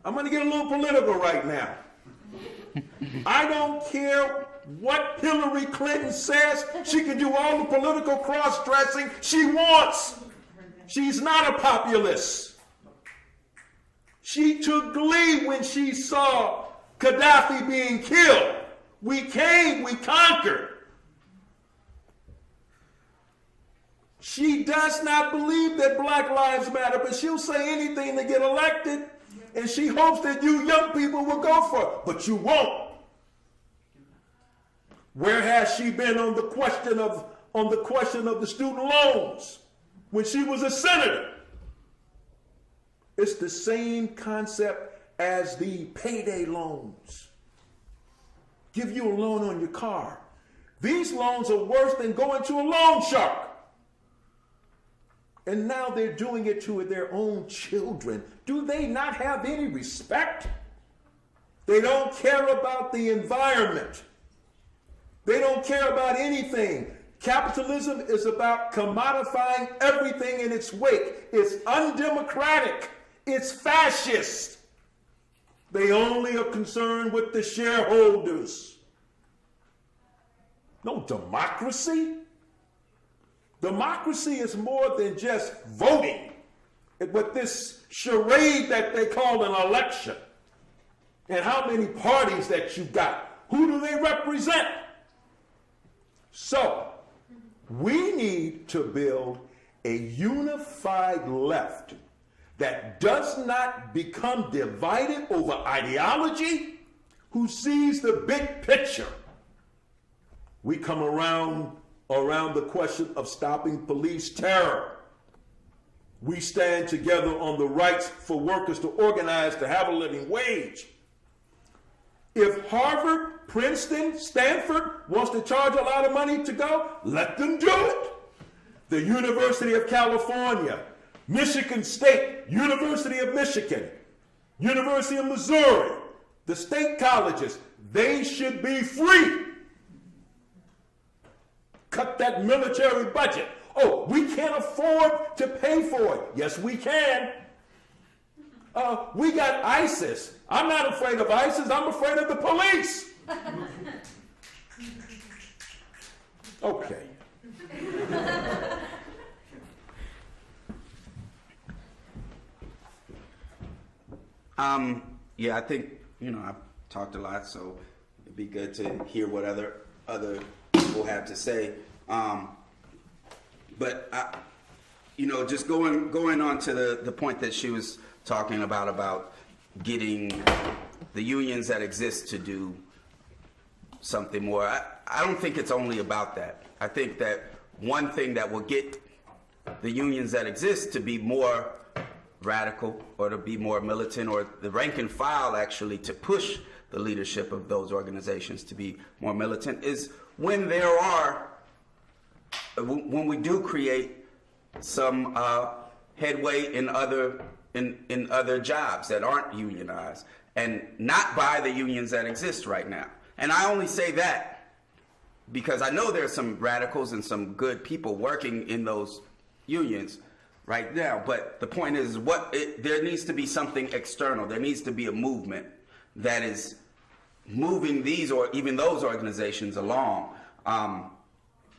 I'm going to get a little political right now. I don't care what Hillary Clinton says. She can do all the political cross-dressing she wants. She's not a populist. She took glee when she saw Gaddafi being killed. We came, we conquered. She does not believe that Black Lives Matter, but she'll say anything to get elected. And she hopes that you young people will go for it, but you won't. Where has she been on the question of the student loans when she was a senator? It's the same concept as the payday loans. Give you a loan on your car. These loans are worse than going to a loan shark. And now they're doing it to their own children. Do they not have any respect? They don't care about the environment. They don't care about anything. Capitalism is about commodifying everything in its wake. It's undemocratic. It's fascist. They only are concerned with the shareholders. No democracy. Democracy is more than just voting. But this charade that they call an election. And how many parties that you got. Who do they represent? So, we need to build a unified left that does not become divided over ideology, who sees the big picture. We come around the question of stopping police terror. We stand together on the rights for workers to organize to have a living wage. If Harvard, Princeton, Stanford wants to charge a lot of money to go, let them do it. The University of California, Michigan State, University of Michigan, University of Missouri, the state colleges, they should be free. Cut that military budget. Oh, we can't afford to pay for it. Yes, we can. We got ISIS. I'm not afraid of ISIS. I'm afraid of the police. Okay. Yeah, I think, I've talked a lot, so it'd be good to hear what other people have to say. But just going on to the point that she was talking about getting the unions that exist to do something more. I don't think it's only about that. I think that one thing that will get the unions that exist to be more radical or to be more militant, or the rank and file actually to push the leadership of those organizations to be more militant, is when we do create some headway in other jobs that aren't unionized, and not by the unions that exist right now. And I only say that because I know there's some radicals and some good people working in those unions right now. But the point is, there needs to be something external. There needs to be a movement that is moving these or even those organizations along.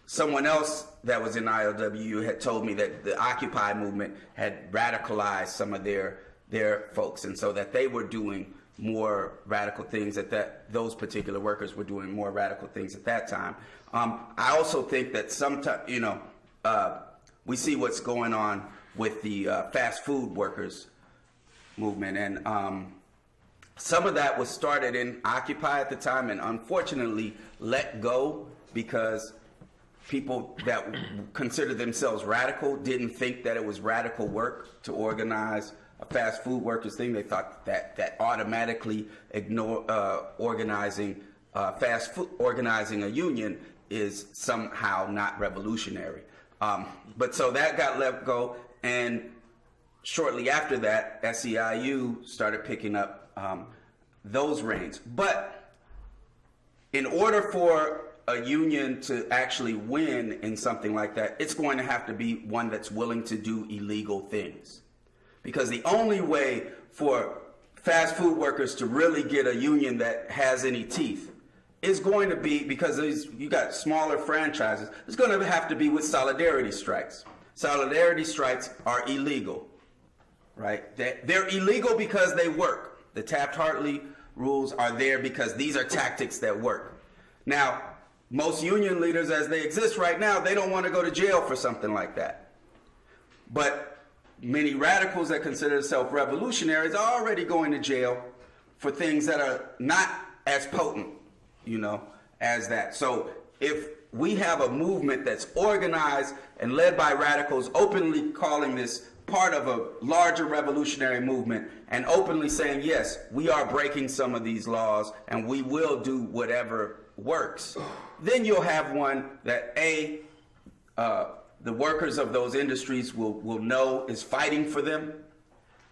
Someone else that was in ILWU had told me that the Occupy movement had radicalized some of their folks, and so that they were doing more radical things that those particular workers were doing more radical things at that time. I also think that sometimes, we see what's going on with the fast food workers movement, and some of that was started in Occupy at the time, and unfortunately let go because people that considered themselves radical didn't think that it was radical work to organize a fast food workers thing. They thought that automatically organizing a union is somehow not revolutionary. But so that got let go, and shortly after that, SEIU started picking up those reins. But in order for a union to actually win in something like that, it's going to have to be one that's willing to do illegal things. Because the only way for fast food workers to really get a union that has any teeth is going to be, because you got smaller franchises, it's going to have to be with solidarity strikes. Solidarity strikes are illegal, right? They're illegal because they work. The Taft-Hartley rules are there because these are tactics that work. Now, most union leaders as they exist right now, they don't want to go to jail for something like that. But many radicals that consider themselves revolutionaries are already going to jail for things that are not as potent, as that. So if we have a movement that's organized and led by radicals, openly calling this part of a larger revolutionary movement and openly saying, yes, we are breaking some of these laws and we will do whatever works, then you'll have one that the workers of those industries will know is fighting for them,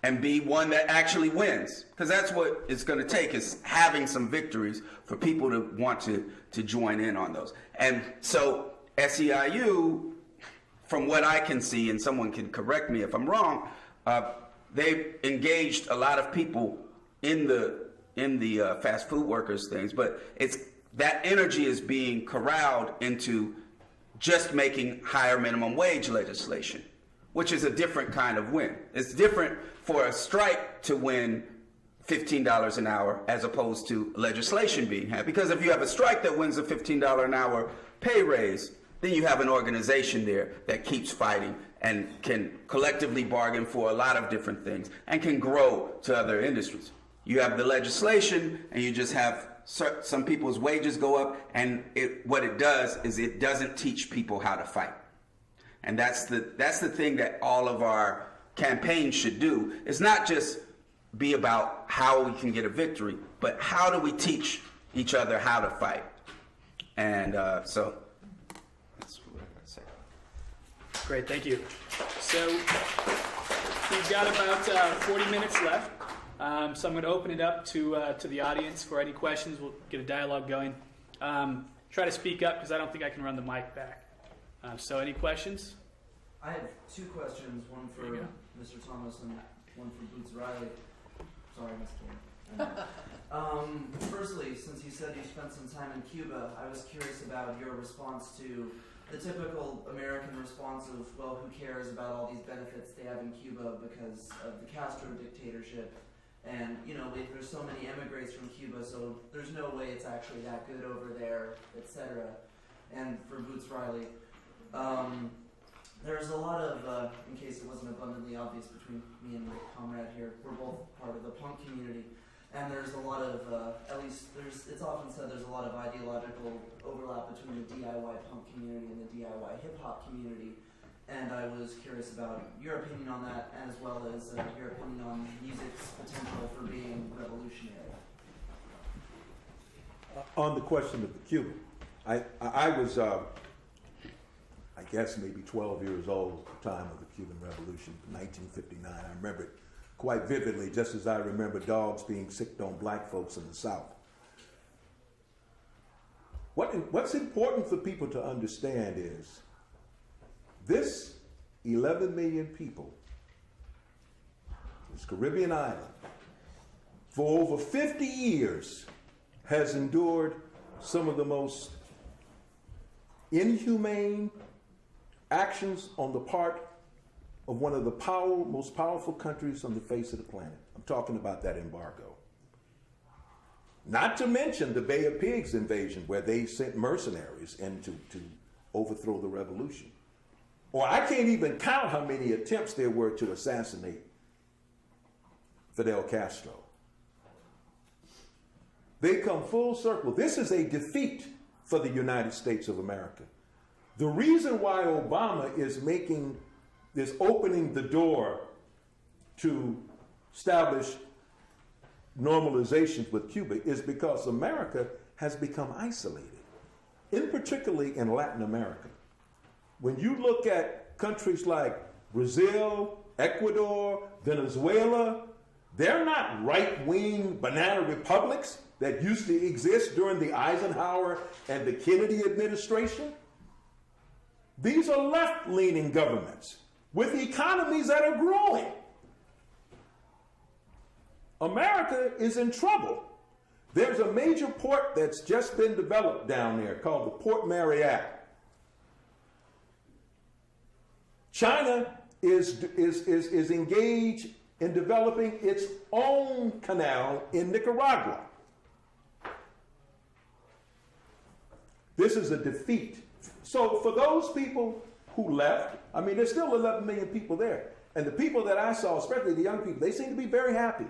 and B, one that actually wins. Because that's what it's going to take, is having some victories for people to want to join in on those. And so SEIU, from what I can see, and someone can correct me if I'm wrong, they've engaged a lot of people in the fast food workers things, but that energy is being corralled into just making higher minimum wage legislation, which is a different kind of win. It's different for a strike to win $15 an hour as opposed to legislation being had. Because if you have a strike that wins a $15 an hour pay raise, then you have an organization there that keeps fighting and can collectively bargain for a lot of different things and can grow to other industries. You have the legislation and you just have some people's wages go up, and what it does is it doesn't teach people how to fight. And that's the thing that all of our campaigns should do. It's not just be about how we can get a victory, but how do we teach each other how to fight? And so that's what I gotta say. Great, thank you. So we've got about 40 minutes left. So I'm going to open it up to the audience for any questions. We'll get a dialogue going. Try to speak up because I don't think I can run the mic back. So any questions? I have two questions, one for Mr. Thomas and one for Boots Riley. Sorry, Mr. Firstly, since you said you spent some time in Cuba, I was curious about your response to the typical American response of, well, who cares about all these benefits they have in Cuba because of the Castro dictatorship. And, there's so many emigres from Cuba, so there's no way it's actually that good over there, etc. And for Boots Riley, there's a lot of, in case it wasn't abundantly obvious between me and my comrade here, we're both part of the punk community, and there's a lot of, it's often said there's a lot of ideological overlap between the DIY punk community and the DIY hip-hop community. And I was curious about your opinion on that, as well as your opinion on music's potential for being revolutionary. On the question of the Cuban, I was, I guess, maybe 12 years old at the time of the Cuban Revolution, 1959. I remember it quite vividly, just as I remember dogs being sicked on black folks in the South. What's important for people to understand is this 11 million people, this Caribbean island, for over 50 years has endured some of the most inhumane actions on the part of one of the most powerful countries on the face of the planet. I'm talking about that embargo. Not to mention the Bay of Pigs invasion, where they sent mercenaries in to overthrow the revolution. Or I can't even count how many attempts there were to assassinate Fidel Castro. They come full circle. This is a defeat for the United States of America. The reason why Obama is opening the door to establish normalizations with Cuba is because America has become isolated, particularly in Latin America. When you look at countries like Brazil, Ecuador, Venezuela, they're not right-wing banana republics that used to exist during the Eisenhower and the Kennedy administration. These are left-leaning governments with economies that are growing. America is in trouble. There's a major port that's just been developed down there called the Port Marietta. China is engaged in developing its own canal in Nicaragua. This is a defeat. So for those people who left, I mean, there's still 11 million people there. And the people that I saw, especially the young people, they seem to be very happy.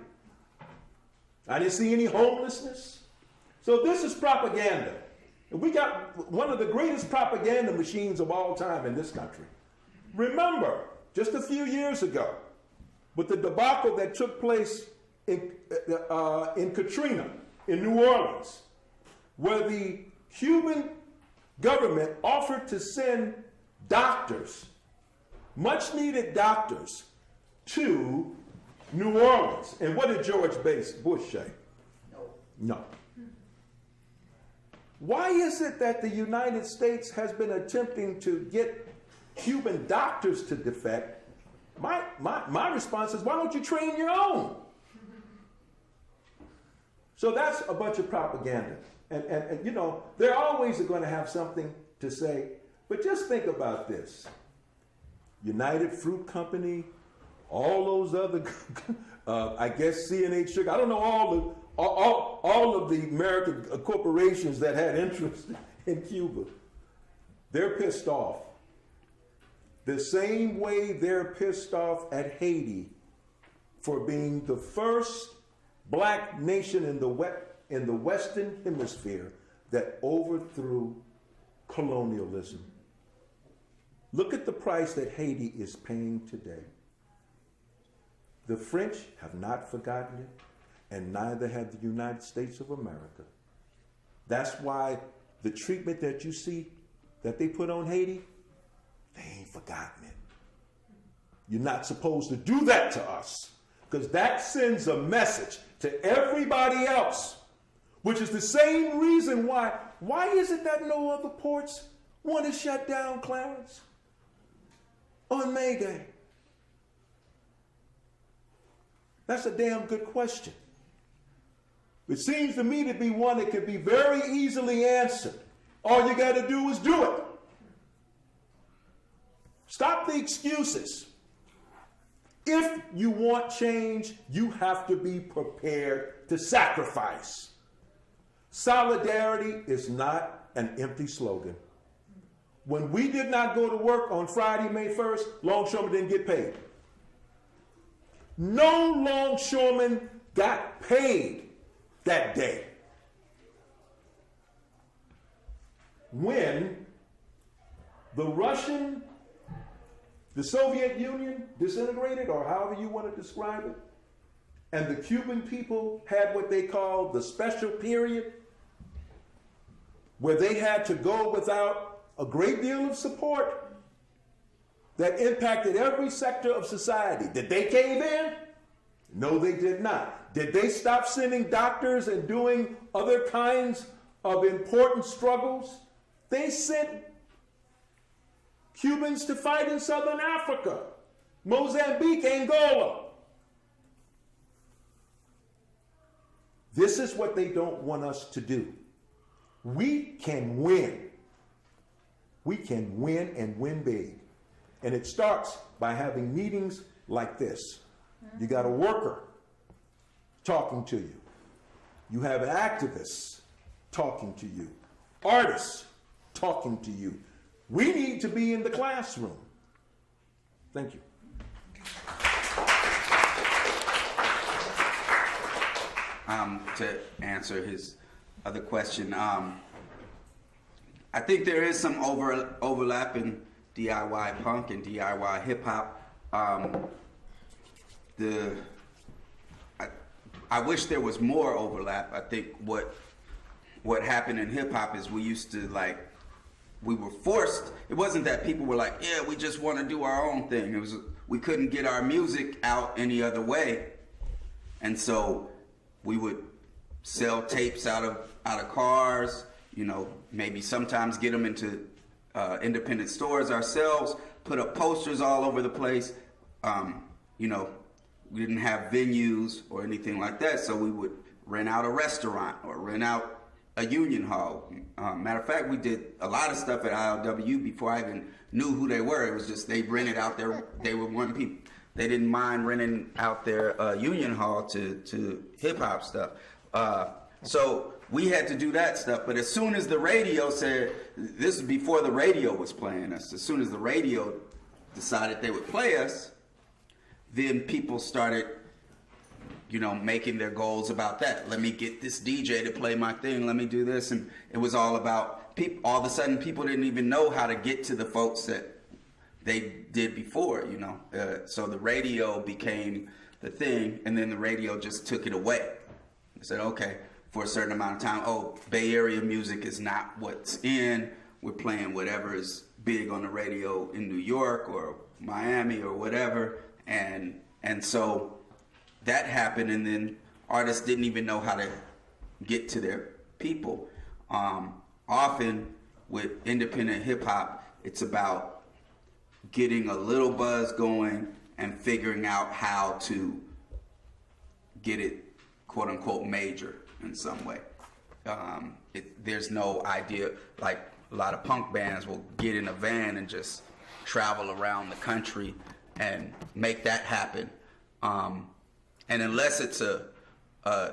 I didn't see any homelessness. So this is propaganda. And we got one of the greatest propaganda machines of all time in this country. Remember, just a few years ago, with the debacle that took place in Katrina, in New Orleans, where the Cuban government offered to send doctors, much needed doctors, to New Orleans. And what did George Bush say? No. Why is it that the United States has been attempting to get Cuban doctors to defect? My response is, why don't you train your own? So that's a bunch of propaganda. And you know, they're always going to have something to say. But just think about this. United Fruit Company, all those other, I guess CNH Sugar, I don't know all of the American corporations that had interest in Cuba. They're pissed off. The same way they're pissed off at Haiti for being the first black nation in the Western Hemisphere that overthrew colonialism. Look at the price that Haiti is paying today. The French have not forgotten it, and neither have the United States of America. That's why the treatment that you see that they put on Haiti, they ain't forgotten it. You're not supposed to do that to us, because that sends a message to everybody else, which is the same reason why is it that no other ports want to shut down, Clarence, on May Day? That's a damn good question. It seems to me to be one that could be very easily answered. All you got to do is do it. Stop the excuses. If you want change, you have to be prepared to sacrifice. Solidarity is not an empty slogan. When we did not go to work on Friday, May 1st, longshoremen didn't get paid. No longshoreman got paid that day. When the Soviet Union disintegrated, or however you want to describe it, and the Cuban people had what they called the special period, where they had to go without a great deal of support that impacted every sector of society. Did they cave in? No, they did not. Did they stop sending doctors and doing other kinds of important struggles? They sent Cubans to fight in Southern Africa, Mozambique, Angola. This is what they don't want us to do. We can win. We can win, and win big. And it starts by having meetings like this. You got a worker talking to you. You have activists talking to you. Artists talking to you. We need to be in the classroom. Thank you. To answer his other question, I think there is some overlap in DIY punk and DIY hip hop. I wish there was more overlap. I think what happened in hip hop is we used to we were forced. It wasn't that people were like, yeah, we just want to do our own thing. We we couldn't get our music out any other way. And so we would sell tapes out of cars, you know, maybe sometimes get them into independent stores ourselves, put up posters all over the place. You know, we didn't have venues or anything like that, so we would rent out a restaurant or rent out a union hall. Matter of fact, we did a lot of stuff at ILW before I even knew who they were. It was just they rented out their, they were one people. They didn't mind renting out their union hall to hip hop stuff. So we had to do that stuff. But as soon as the radio said, this is before the radio was playing us, as soon as the radio decided they would play us, then people started, you know, making their goals about that. Let me get this DJ to play my thing. Let me do this. And it was all about people. All of a sudden, people didn't even know how to get to the folks that they did before, you know. So the radio became the thing, and then the radio just took it away. They said, okay, for a certain amount of time, oh, Bay Area music is not what's in. We're playing whatever is big on the radio in New York or Miami or whatever. And so that happened, and then artists didn't even know how to get to their people. Often with independent hip hop, it's about getting a little buzz going and figuring out how to get it, quote unquote, major in some way. There's no idea, like a lot of punk bands will get in a van and just travel around the country and make that happen. And unless it's a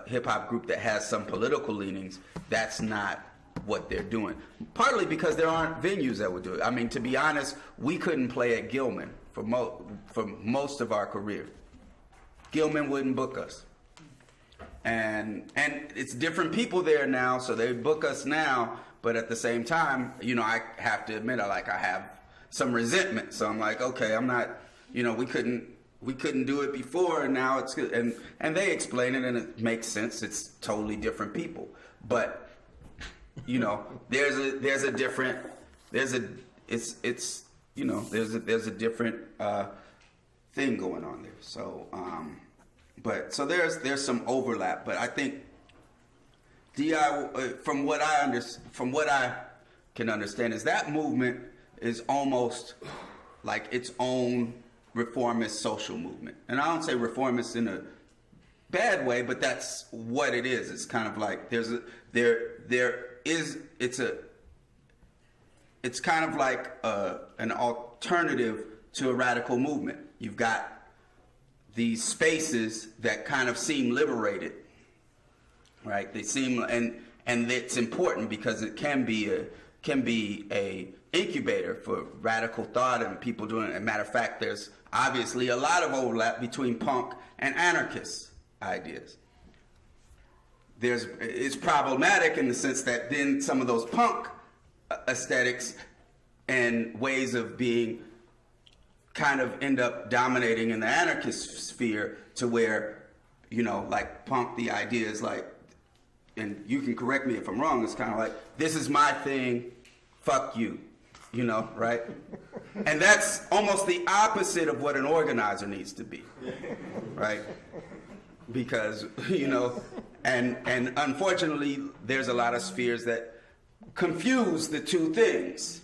hip hop group that has some political leanings, that's not what they're doing. Partly because there aren't venues that would do it. I mean, to be honest, we couldn't play at Gilman for most of our career. Gilman wouldn't book us. And it's different people there now, so they book us now, but at the same time, you know, I have to admit, I have some resentment. So I'm like, okay, I'm not, you know, we couldn't do it before, and now it's good. And they explain it, and it makes sense. It's totally different people. But, you know, there's a different thing going on there. So, so there's some overlap. But I think DI, from what I can understand, is that movement is almost like its own reformist social movement. And I don't say reformist in a bad way, but that's what it is. It's kind of like it's kind of like an alternative to a radical movement. You've got these spaces that kind of seem liberated, right? They seem, and it's important because it can be a incubator for radical thought and people doing it. As a matter of fact, there's obviously a lot of overlap between punk and anarchist ideas. It's problematic in the sense that then some of those punk aesthetics and ways of being kind of end up dominating in the anarchist sphere, to where, you know, like punk, the idea is like, and you can correct me if I'm wrong, it's kind of like, this is my thing, fuck you, you know, right? And that's almost the opposite of what an organizer needs to be, right? Because, you know, and unfortunately, there's a lot of spheres that confuse the two things.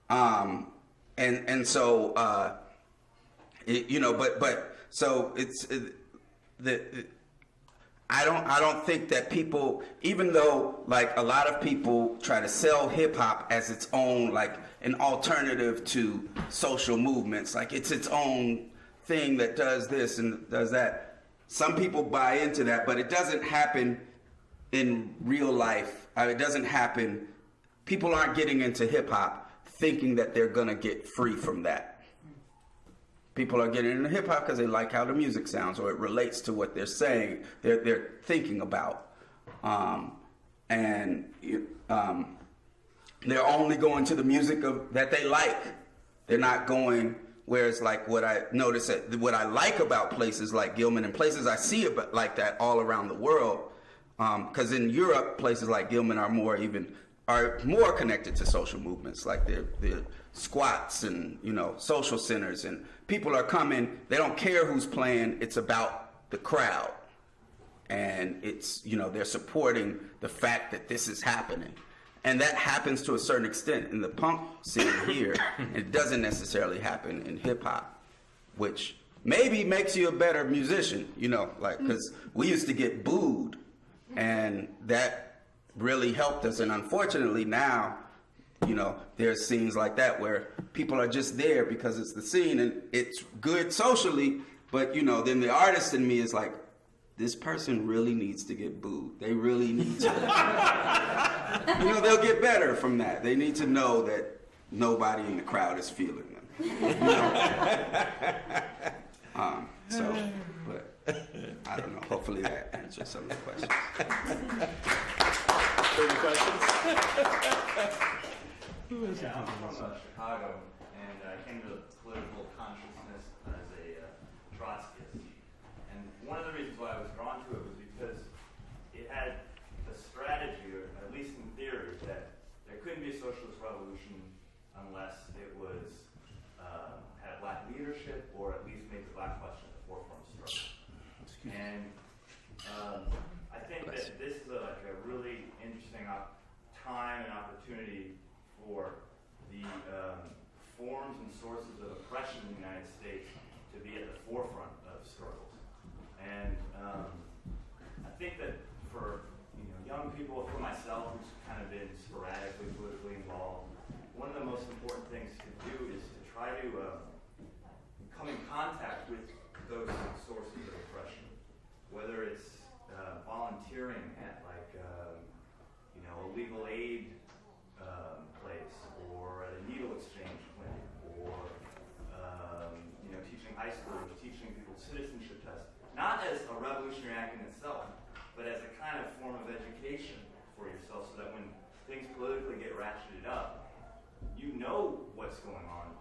And so, you know, but so it's I don't think that people, even though like a lot of people try to sell hip hop as its own, like an alternative to social movements, like it's its own thing that does this and does that. Some people buy into that, but it doesn't happen in real life. It doesn't happen. People aren't getting into hip hop thinking that they're gonna get free from that. People are getting into hip hop because they like how the music sounds, or it relates to what they're saying, they're thinking about, and they're only going to the music that they like. They're not going. Whereas, like what I notice, what I like about places like Gilman and places I see like that all around the world, because in Europe, places like Gilman are more even are more connected to social movements, like the squats and, you know, social centers, and people are coming, they don't care who's playing, it's about the crowd. And it's, you know, they're supporting the fact that this is happening. And that happens to a certain extent in the punk scene here. It doesn't necessarily happen in hip hop, which maybe makes you a better musician, you know, like, because we used to get booed, and that really helped us. And unfortunately now, you know, there's scenes like that where people are just there because it's the scene and it's good socially, but, you know, then the artist in me is like, this person really needs to get booed. They really need to. You know, they'll get better from that. They need to know that nobody in the crowd is feeling them. You know? But I don't know. Hopefully that answers some of the questions. Further questions? Yeah, I'm from Chicago, and I came to political consciousness as a Trotskyist. And one of the reasons why I was drawn to it was because it had a strategy, or at least in theory, that there couldn't be a socialist revolution unless it was had black leadership, or at least made the black question at the forefront of struggle. And I think that this is a really interesting time and opportunity for the forms and sources of oppression in the United States to be at the forefront of struggles. And I think that for young people, for myself, who's kind of been sporadically politically involved, one of the most important things to do is to try to come in contact with those sources of oppression, whether it's volunteering at a legal aid place, or at a needle exchange clinic, or teaching high schoolers, teaching people citizenship tests, not as a revolutionary act in itself, but as a kind of form of education for yourself, so that when things politically get ratcheted up, you know what's going on.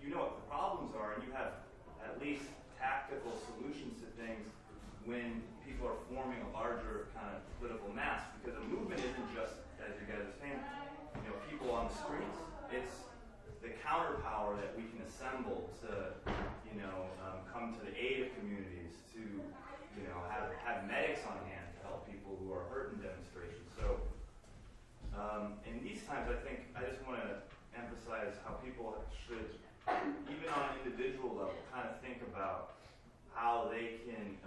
You know what the problems are, and you have at least tactical solutions to things when people are forming a larger kind of political mass. Because a movement isn't just, as you guys are saying, people on the streets. It's the counterpower that we can assemble to, come to the aid of communities, to, have medics on hand to help people who are hurt in demonstrations. So, in these times, I think I just want to emphasize how people should, even on an individual level, kind of think about how they can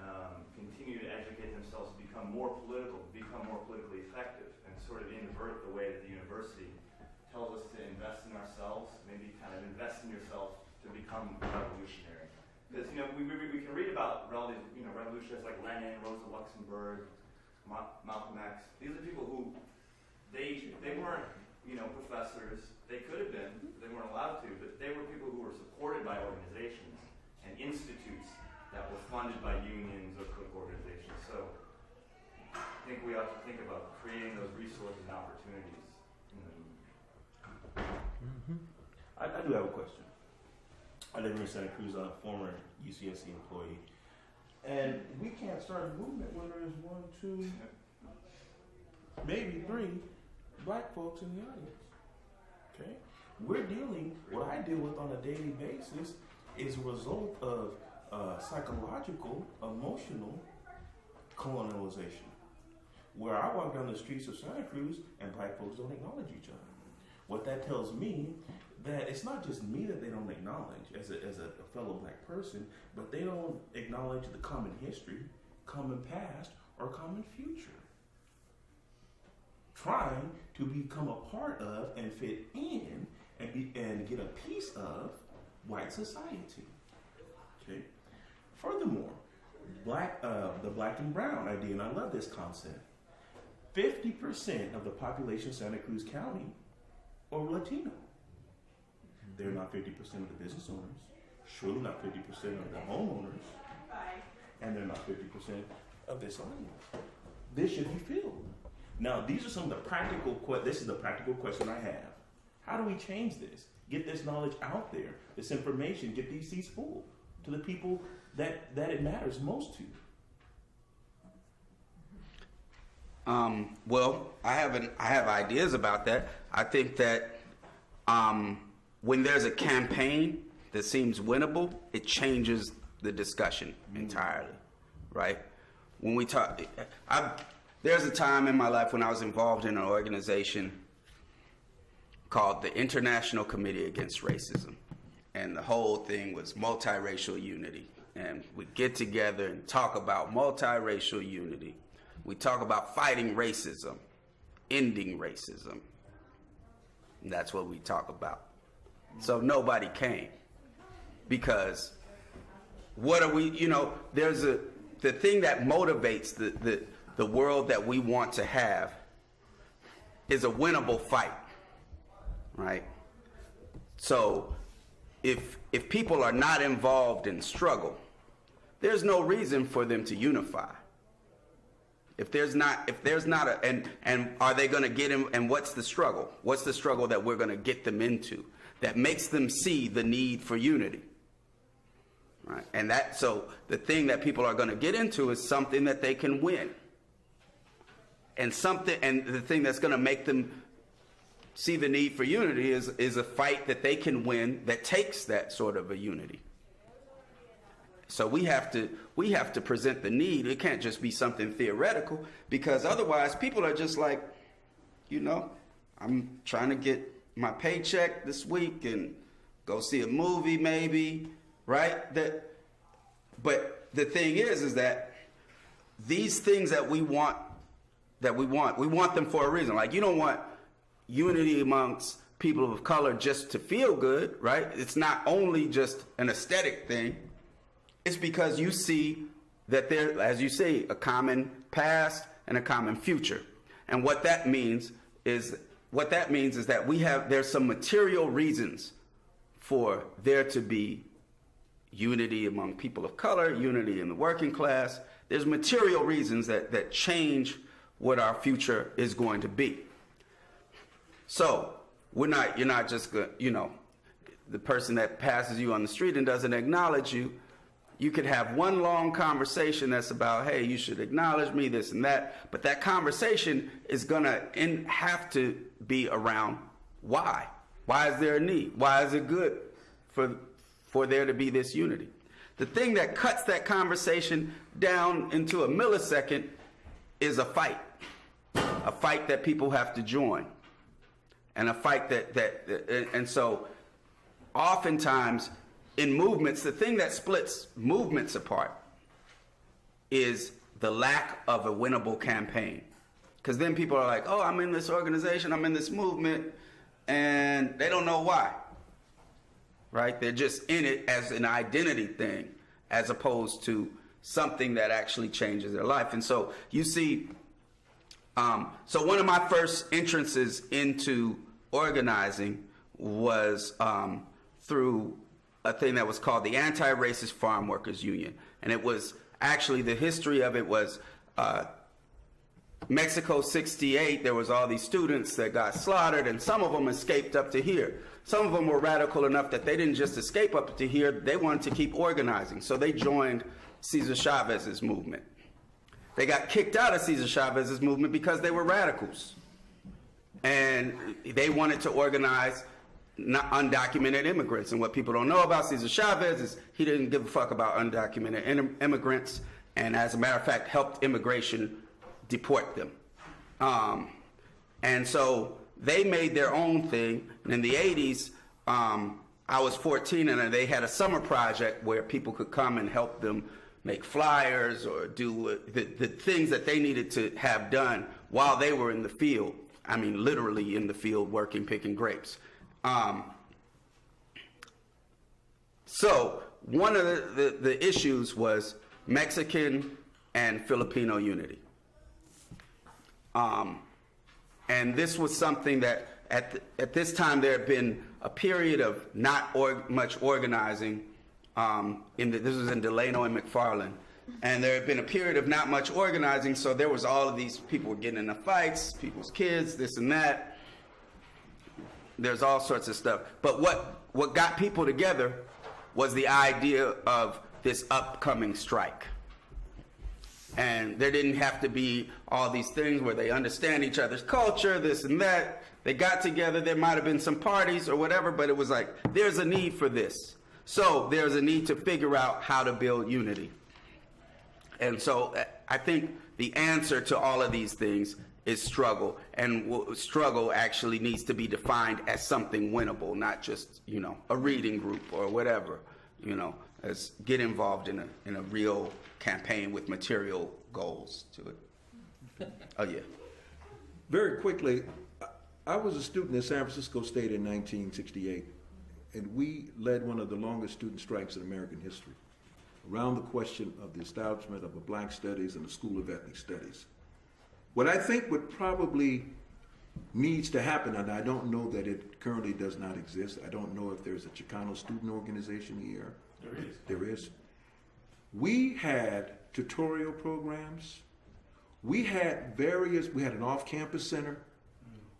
continue to educate themselves to become more political, become more politically effective, and sort of invert the way that the university tells us to invest in ourselves, maybe kind of invest in yourself to become revolutionary. Because we can read about revolutionaries like Lenin, Rosa Luxemburg, Malcolm X. These are people who they weren't professors. They could have been. They weren't allowed to, but they were people who were supported by organizations and institutes that were funded by unions or cook organizations. So I think we ought to think about creating those resources and opportunities. I do have a question. I live in Santa Cruz. I'm a former UCSC employee. And we can't start a movement when there's 1, 2, maybe 3 black folks in the audience. Okay? We're dealing, what I deal with on a daily basis is a result of psychological, emotional colonialization. Where I walk down the streets of Santa Cruz and black folks don't acknowledge each other. What that tells me that it's not just me that they don't acknowledge as a fellow black person, but they don't acknowledge the common history, common past, or common future. Trying to become a part of and fit in and get a piece of white society. Okay. Furthermore, the black and brown idea, and I love this concept. 50% of the population of Santa Cruz County are Latino. They're not 50% of the business owners, surely not 50% of the homeowners, and they're not 50% of this audience. This should be filled. Now, these are some of the practical this is the practical question I have. How do we change this? Get this knowledge out there, this information, get these seats full to the people that it matters most to. Well, I have ideas about that. I think that when there's a campaign that seems winnable, it changes the discussion entirely, right? When we talk, there's a time in my life when I was involved in an organization called the International Committee Against Racism, and the whole thing was multiracial unity. And we get together and talk about multiracial unity. We talk about fighting racism, ending racism. And that's what we talk about. So nobody came, because what are we, there's the thing that motivates the world that we want to have is a winnable fight, right? So if people are not involved in struggle, there's no reason for them to unify. If there's not and are they going to get him? And what's the struggle? What's the struggle that we're going to get them into that makes them see the need for unity? Right? And so the thing that people are going to get into is something that they can win. And the thing that's going to make them see the need for unity is a fight that they can win that takes that sort of a unity. So we have to present the need. It can't just be something theoretical, because otherwise people are just like, I'm trying to get my paycheck this week and go see a movie maybe, right? But the thing is that these things that we want them for a reason. Like, you don't want unity amongst people of color just to feel good, right? It's not only just an aesthetic thing. It's because you see that there, as you say, a common past and a common future. And what that means is that there's some material reasons for there to be unity among people of color, unity in the working class. There's material reasons that change what our future is going to be. So you're not just going, the person that passes you on the street and doesn't acknowledge you. You could have one long conversation that's about, hey, you should acknowledge me, this and that. But that conversation is going to have to be around why. Why is there a need? Why is it good for there to be this unity? The thing that cuts that conversation down into a millisecond is a fight that people have to join. And a fight and so oftentimes in movements, the thing that splits movements apart is the lack of a winnable campaign. Because then people are like, oh, I'm in this organization, I'm in this movement, and they don't know why, right? They're just in it as an identity thing, as opposed to something that actually changes their life. And so you see, so one of my first entrances into organizing was through a thing that was called the Anti-Racist Farm Workers Union. And it was actually, the history of it was Mexico 68, there was all these students that got slaughtered, and some of them escaped up to here. Some of them were radical enough that they didn't just escape up to here, they wanted to keep organizing. So they joined Cesar Chavez's movement. They got kicked out of Cesar Chavez's movement because they were radicals. And they wanted to organize undocumented immigrants. And what people don't know about Cesar Chavez is he didn't give a fuck about undocumented immigrants, and as a matter of fact helped immigration deport them. And so they made their own thing. And in the 80s, I was 14, and they had a summer project where people could come and help them make flyers or do the things that they needed to have done while they were in the field. I mean, literally in the field working, picking grapes. So one of the issues was Mexican and Filipino unity. And this was something that at this time there had been a period of not much organizing. This was in Delano and McFarland. And there had been a period of not much organizing, so there was all of these people were getting into fights, people's kids, this and that. There's all sorts of stuff. But what got people together was the idea of this upcoming strike. And there didn't have to be all these things where they understand each other's culture, this and that. They got together, there might have been some parties or whatever, but it was like, there's a need for this. So there's a need to figure out how to build unity. And so I think the answer to all of these things is struggle. And struggle actually needs to be defined as something winnable, not just, a reading group or whatever, as get involved in a real campaign with material goals to it. Oh, yeah. Very quickly, I was a student at San Francisco State in 1968, and we led one of the longest student strikes in American history around the question of the establishment of a Black Studies and a School of Ethnic Studies. What I think would probably needs to happen, and I don't know that it currently does not exist. I don't know if there's a Chicano student organization here. There is. There is. We had tutorial programs. We had an off-campus center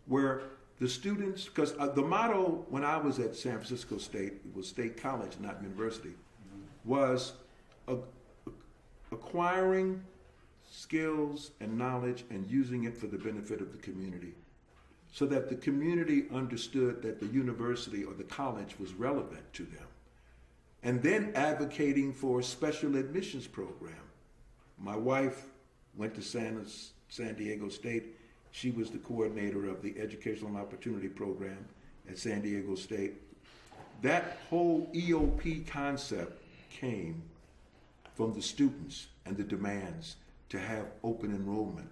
where the students, because the motto when I was at San Francisco State, it was State College, not university, was acquiring skills and knowledge and using it for the benefit of the community, so that the community understood that the university or the college was relevant to them. And then advocating for a special admissions program. My wife went to San Diego State. She was the coordinator of the Educational Opportunity Program at San Diego State. That whole EOP concept came from the students and the demands to have open enrollment,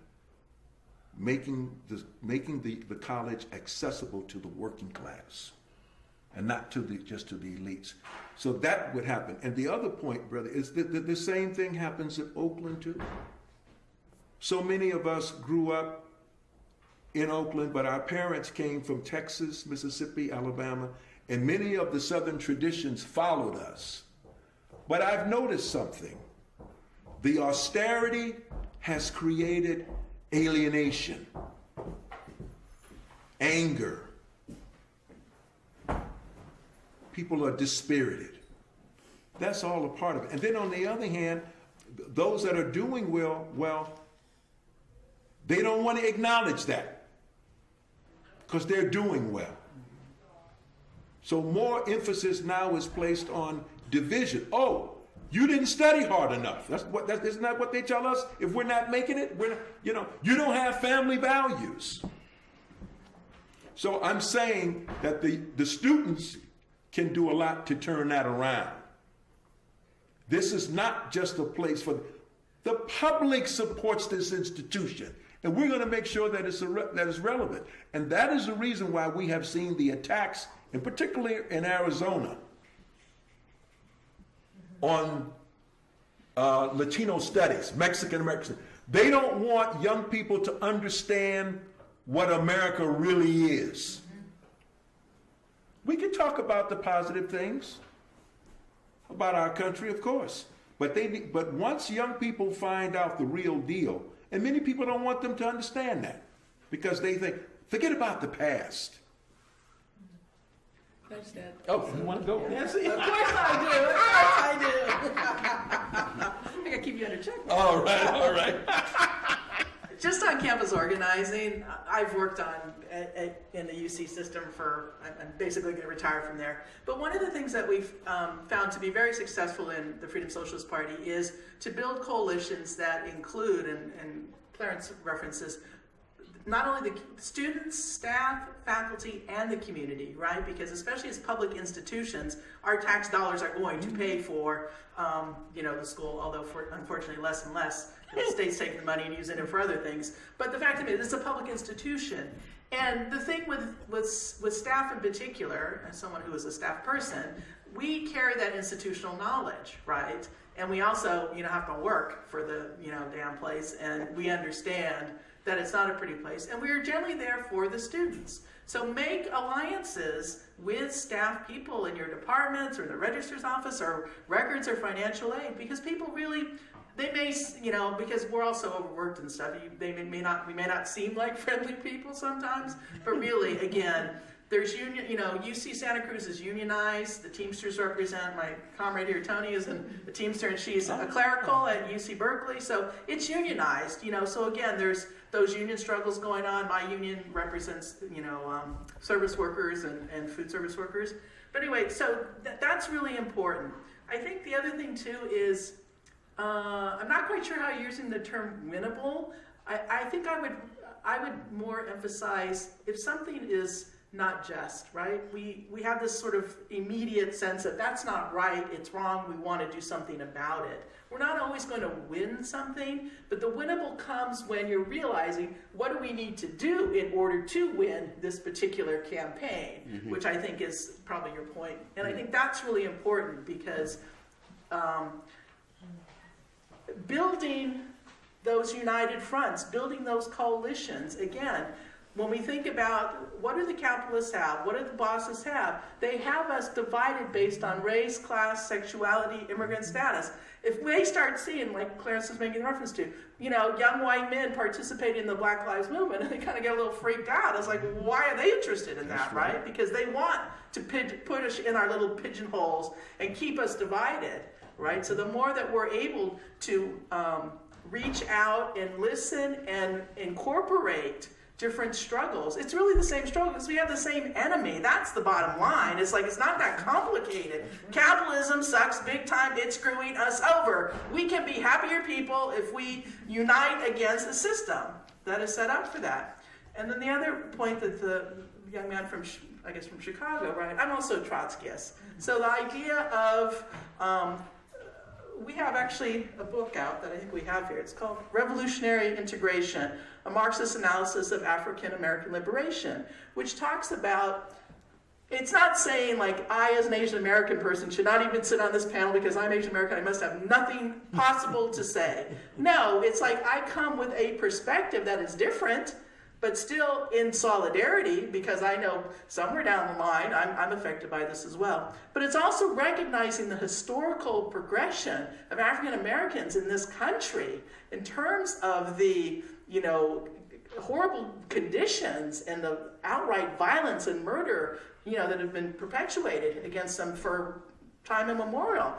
making the college accessible to the working class and not just to the elites. So that would happen. And the other point, brother, is that the same thing happens in Oakland too. So many of us grew up in Oakland, but our parents came from Texas, Mississippi, Alabama, and many of the Southern traditions followed us. But I've noticed something. The austerity has created alienation, anger. People are dispirited. That's all a part of it. And then on the other hand, those that are doing well, they don't want to acknowledge that because they're doing well. So more emphasis now is placed on division. Oh, you didn't study hard enough. Isn't that what they tell us? If we're not making it, you don't have family values. So I'm saying that the students can do a lot to turn that around. This is not just a place for the public supports this institution, and we're going to make sure that it's relevant. And that is the reason why we have seen the attacks, and particularly in Arizona, on Latino studies, Mexican American. They don't want young people to understand what America really is. We can talk about the positive things about our country, of course, but once young people find out the real deal, and many people don't want them to understand that because they think, forget about the past. Thanks, Dad. Oh, you want to go? Yes, of course I do. Of course I do. I gotta keep you under check. All right. Just on campus organizing, I've worked in the UC system I'm basically going to retire from there. But one of the things that we've found to be very successful in the Freedom Socialist Party is to build coalitions that include, and Clarence references, not only the students, staff, faculty, and the community, right? Because especially as public institutions, our tax dollars are going to pay for, the school, although unfortunately less and less. The state's taking the money and using it for other things. But the fact of it is, it's a public institution. And the thing with staff in particular, as someone who is a staff person, we carry that institutional knowledge, right? And we also, have to work for the, damn place, and we understand that it's not a pretty place, and we are generally there for the students. So make alliances with staff people in your departments or the registrar's office or records or financial aid, because people really, they may, because we're also overworked and stuff, we may not seem like friendly people sometimes, but really, again, There's union, UC Santa Cruz is unionized. The Teamsters represent, my comrade here, Tony, is a Teamster, and she's a clerical at UC Berkeley. So it's unionized, So again, there's those union struggles going on. My union represents, service workers and food service workers. But anyway, so that's really important. I think the other thing too is, I'm not quite sure how you're using the term winnable. I think I would more emphasize if something is not just, right? We have this sort of immediate sense that that's not right, it's wrong, we want to do something about it. We're not always going to win something, but the winnable comes when you're realizing what do we need to do in order to win this particular campaign, which I think is probably your point. And I think that's really important because building those united fronts, building those coalitions, again, when we think about what do the capitalists have, what do the bosses have, they have us divided based on race, class, sexuality, immigrant status. If they start seeing, like Clarence was making reference to, young white men participating in the Black Lives Movement, and they kind of get a little freaked out. It's like, why are they interested in that, right? Because they want to put us in our little pigeonholes and keep us divided, right? So the more that we're able to reach out and listen and incorporate different struggles. It's really the same struggle because we have the same enemy. That's the bottom line. It's like, it's not that complicated. Capitalism sucks big time. It's screwing us over. We can be happier people if we unite against the system that is set up for that. And then the other point that the young man from Chicago, right? I'm also a Trotskyist. So the idea of, we have actually a book out that I think we have here. It's called Revolutionary Integration, a Marxist analysis of African American liberation, which talks about, it's not saying like I as an Asian American person should not even sit on this panel because I'm Asian American, I must have nothing possible to say. No, it's like I come with a perspective that is different, but still in solidarity, because I know somewhere down the line I'm affected by this as well. But it's also recognizing the historical progression of African Americans in this country in terms of the, horrible conditions and the outright violence and murder, that have been perpetuated against them for time immemorial.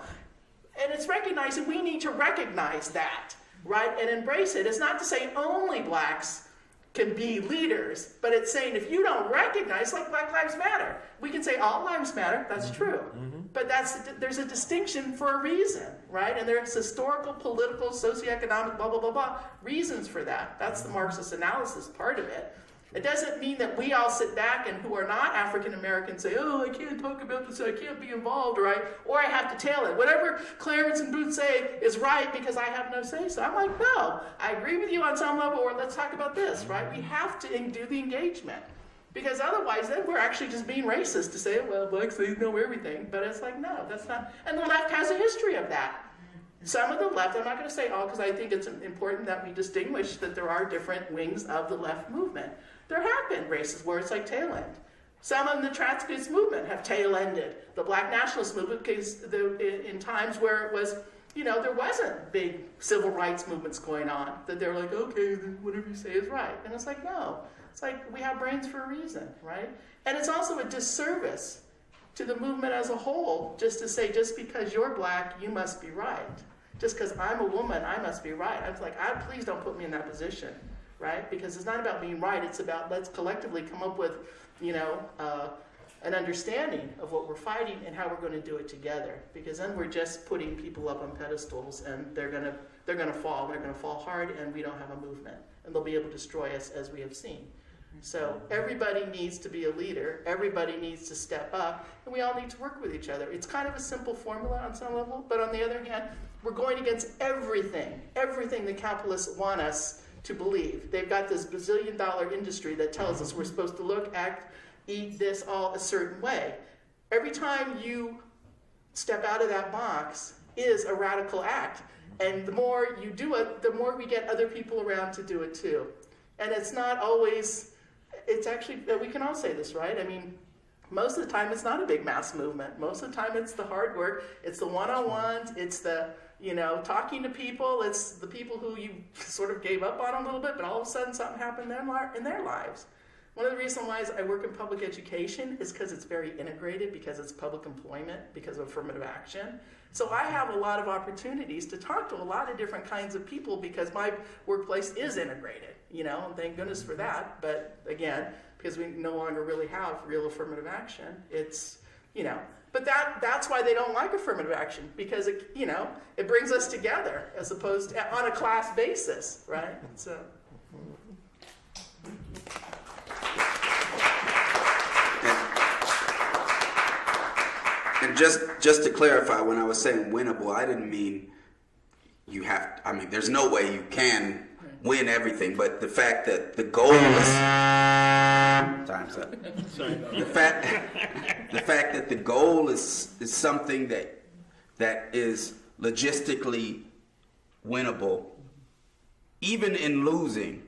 And it's recognizing we need to recognize that, right, and embrace it. It's not to say only blacks can be leaders, but it's saying if you don't recognize, like Black Lives Matter, we can say all lives matter, that's true, but there's a distinction for a reason, right? And there's historical, political, socioeconomic, blah, blah, blah, blah, reasons for that. That's the Marxist analysis part of it. It doesn't mean that we all sit back and who are not African Americans say, oh, I can't talk about this, I can't be involved, or I have to tail it. Whatever Clarence and Booth say is right because I have no say. So I'm like, no, I agree with you on some level, or let's talk about this, right? We have to do the engagement. Because otherwise, then we're actually just being racist to say, well, blacks, they know everything. But it's like, no, that's not. And the left has a history of that. Some of the left, I'm not going to say all, because I think it's important that we distinguish that there are different wings of the left movement. There have been races where it's like tail end. Some of the Trotskyist movement have tail ended. The Black nationalist movement, because in times where it was, there wasn't big civil rights movements going on, that they're like, okay, whatever you say is right. And it's like, no. It's like we have brains for a reason, right? And it's also a disservice to the movement as a whole just to say, just because you're black, you must be right. Just because I'm a woman, I must be right. I was like, please don't put me in that position, right? Because it's not about being right. It's about let's collectively come up with, an understanding of what we're fighting and how we're going to do it together. Because then we're just putting people up on pedestals, and they're going to fall. They're going to fall hard, and we don't have a movement, and they'll be able to destroy us, as we have seen. So everybody needs to be a leader. Everybody needs to step up, and we all need to work with each other. It's kind of a simple formula on some level, but on the other hand, we're going against everything the capitalists want us to believe. They've got this bazillion-dollar industry that tells us we're supposed to look, act, eat this all a certain way. Every time you step out of that box is a radical act. And the more you do it, the more we get other people around to do it too. And it's not always, it's actually, we can all say this, right? I mean, most of the time it's not a big mass movement. Most of the time it's the hard work, it's the one-on-ones, it's the, talking to people, it's the people who you sort of gave up on a little bit, but all of a sudden something happened in their lives. One of the reasons why I work in public education is because it's very integrated, because it's public employment, because of affirmative action. So I have a lot of opportunities to talk to a lot of different kinds of people because my workplace is integrated, and thank goodness for that. But again, because we no longer really have real affirmative action, it's, but that's why they don't like affirmative action, because it brings us together as opposed to on a class basis, right? So. And just to clarify, when I was saying winnable, I didn't mean you have. I mean, there's no way you can win everything, but the fact that the goal is time's up. Sorry. The fact that the goal is something that is logistically winnable, even in losing,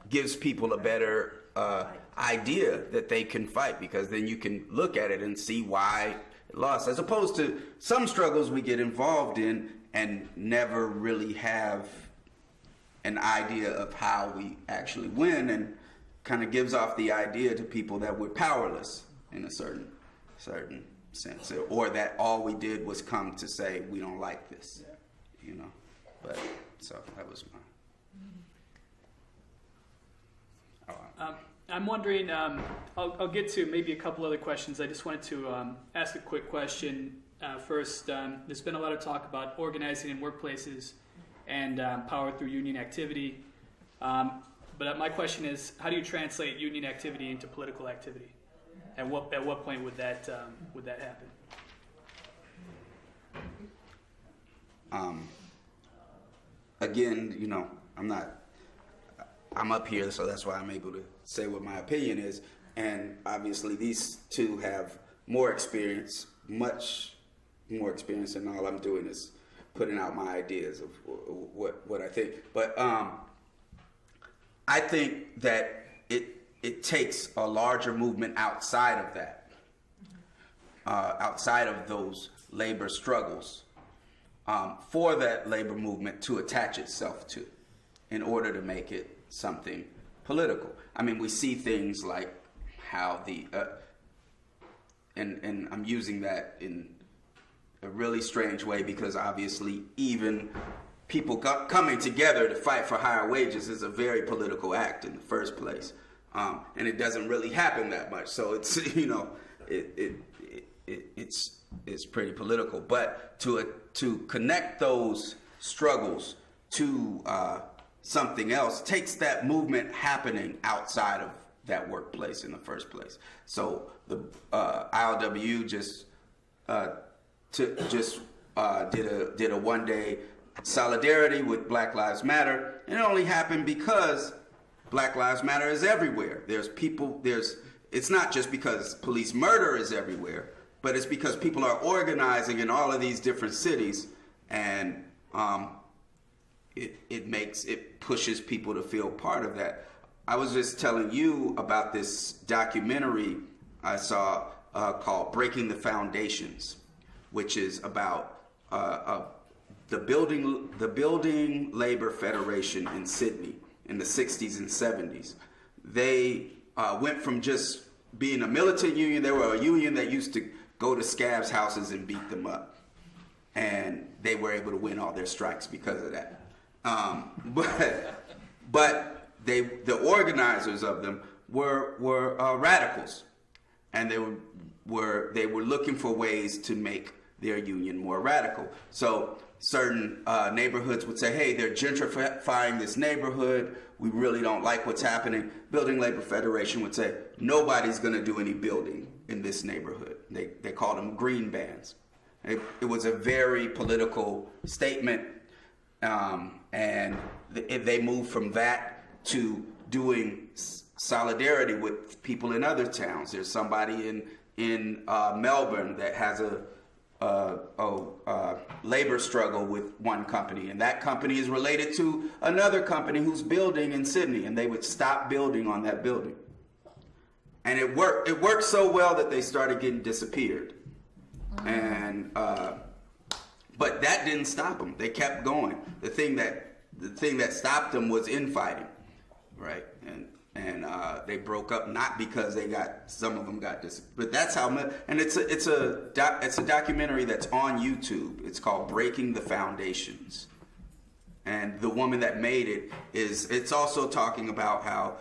gives people a better idea that they can fight, because then you can look at it and see why it lost, as opposed to some struggles we get involved in and never really have an idea of how we actually win, and kind of gives off the idea to people that we're powerless in a certain sense, or that all we did was come to say we don't like this, But so that was mine. I'm wondering, I'll get to maybe a couple other questions. I just wanted to ask a quick question first. There's been a lot of talk about organizing in workplaces and power through union activity. But my question is, how do you translate union activity into political activity? At what point would that happen? Again, I'm up here, so that's why I'm able to say what my opinion is. And obviously these two have more experience, much more experience, and all I'm doing is putting out my ideas of what I think. But I think that it takes a larger movement outside of that, outside of those labor struggles, for that labor movement to attach itself to, in order to make it something political. I mean, we see things like how and I'm using that in a really strange way, because obviously even people coming together to fight for higher wages is a very political act in the first place, and it doesn't really happen that much. So it's it's pretty political. But to connect those struggles to something else takes that movement happening outside of that workplace in the first place. So the ILW just did a one-day solidarity with Black Lives Matter, and it only happened because Black Lives Matter is everywhere. It's not just because police murder is everywhere, but it's because people are organizing in all of these different cities, and it pushes people to feel part of that. I was just telling you about this documentary I saw called Breaking the Foundations, which is about the Building Labor Federation in Sydney in the 60s and 70s. They went from just being a militant union. They were a union that used to go to scabs' houses and beat them up. And they were able to win all their strikes because of that. But the organizers of them were radicals, and they were looking for ways to make their union more radical. So certain neighborhoods would say, hey, they're gentrifying this neighborhood. We really don't like what's happening. Building Labor Federation would say, nobody's going to do any building in this neighborhood. They called them green bans. It was a very political statement, and they moved from that to doing solidarity with people in other towns. There's somebody in Melbourne that has a labor struggle with one company, and that company is related to another company who's building in Sydney, and they would stop building on that building. And it worked. It worked so well that they started getting disappeared. And but that didn't stop them. They kept going. The thing that stopped them was infighting, right? And they broke up, not because some of them got but that's how. And it's a documentary that's on YouTube. It's called Breaking the Foundations, and the woman that made it's also talking about how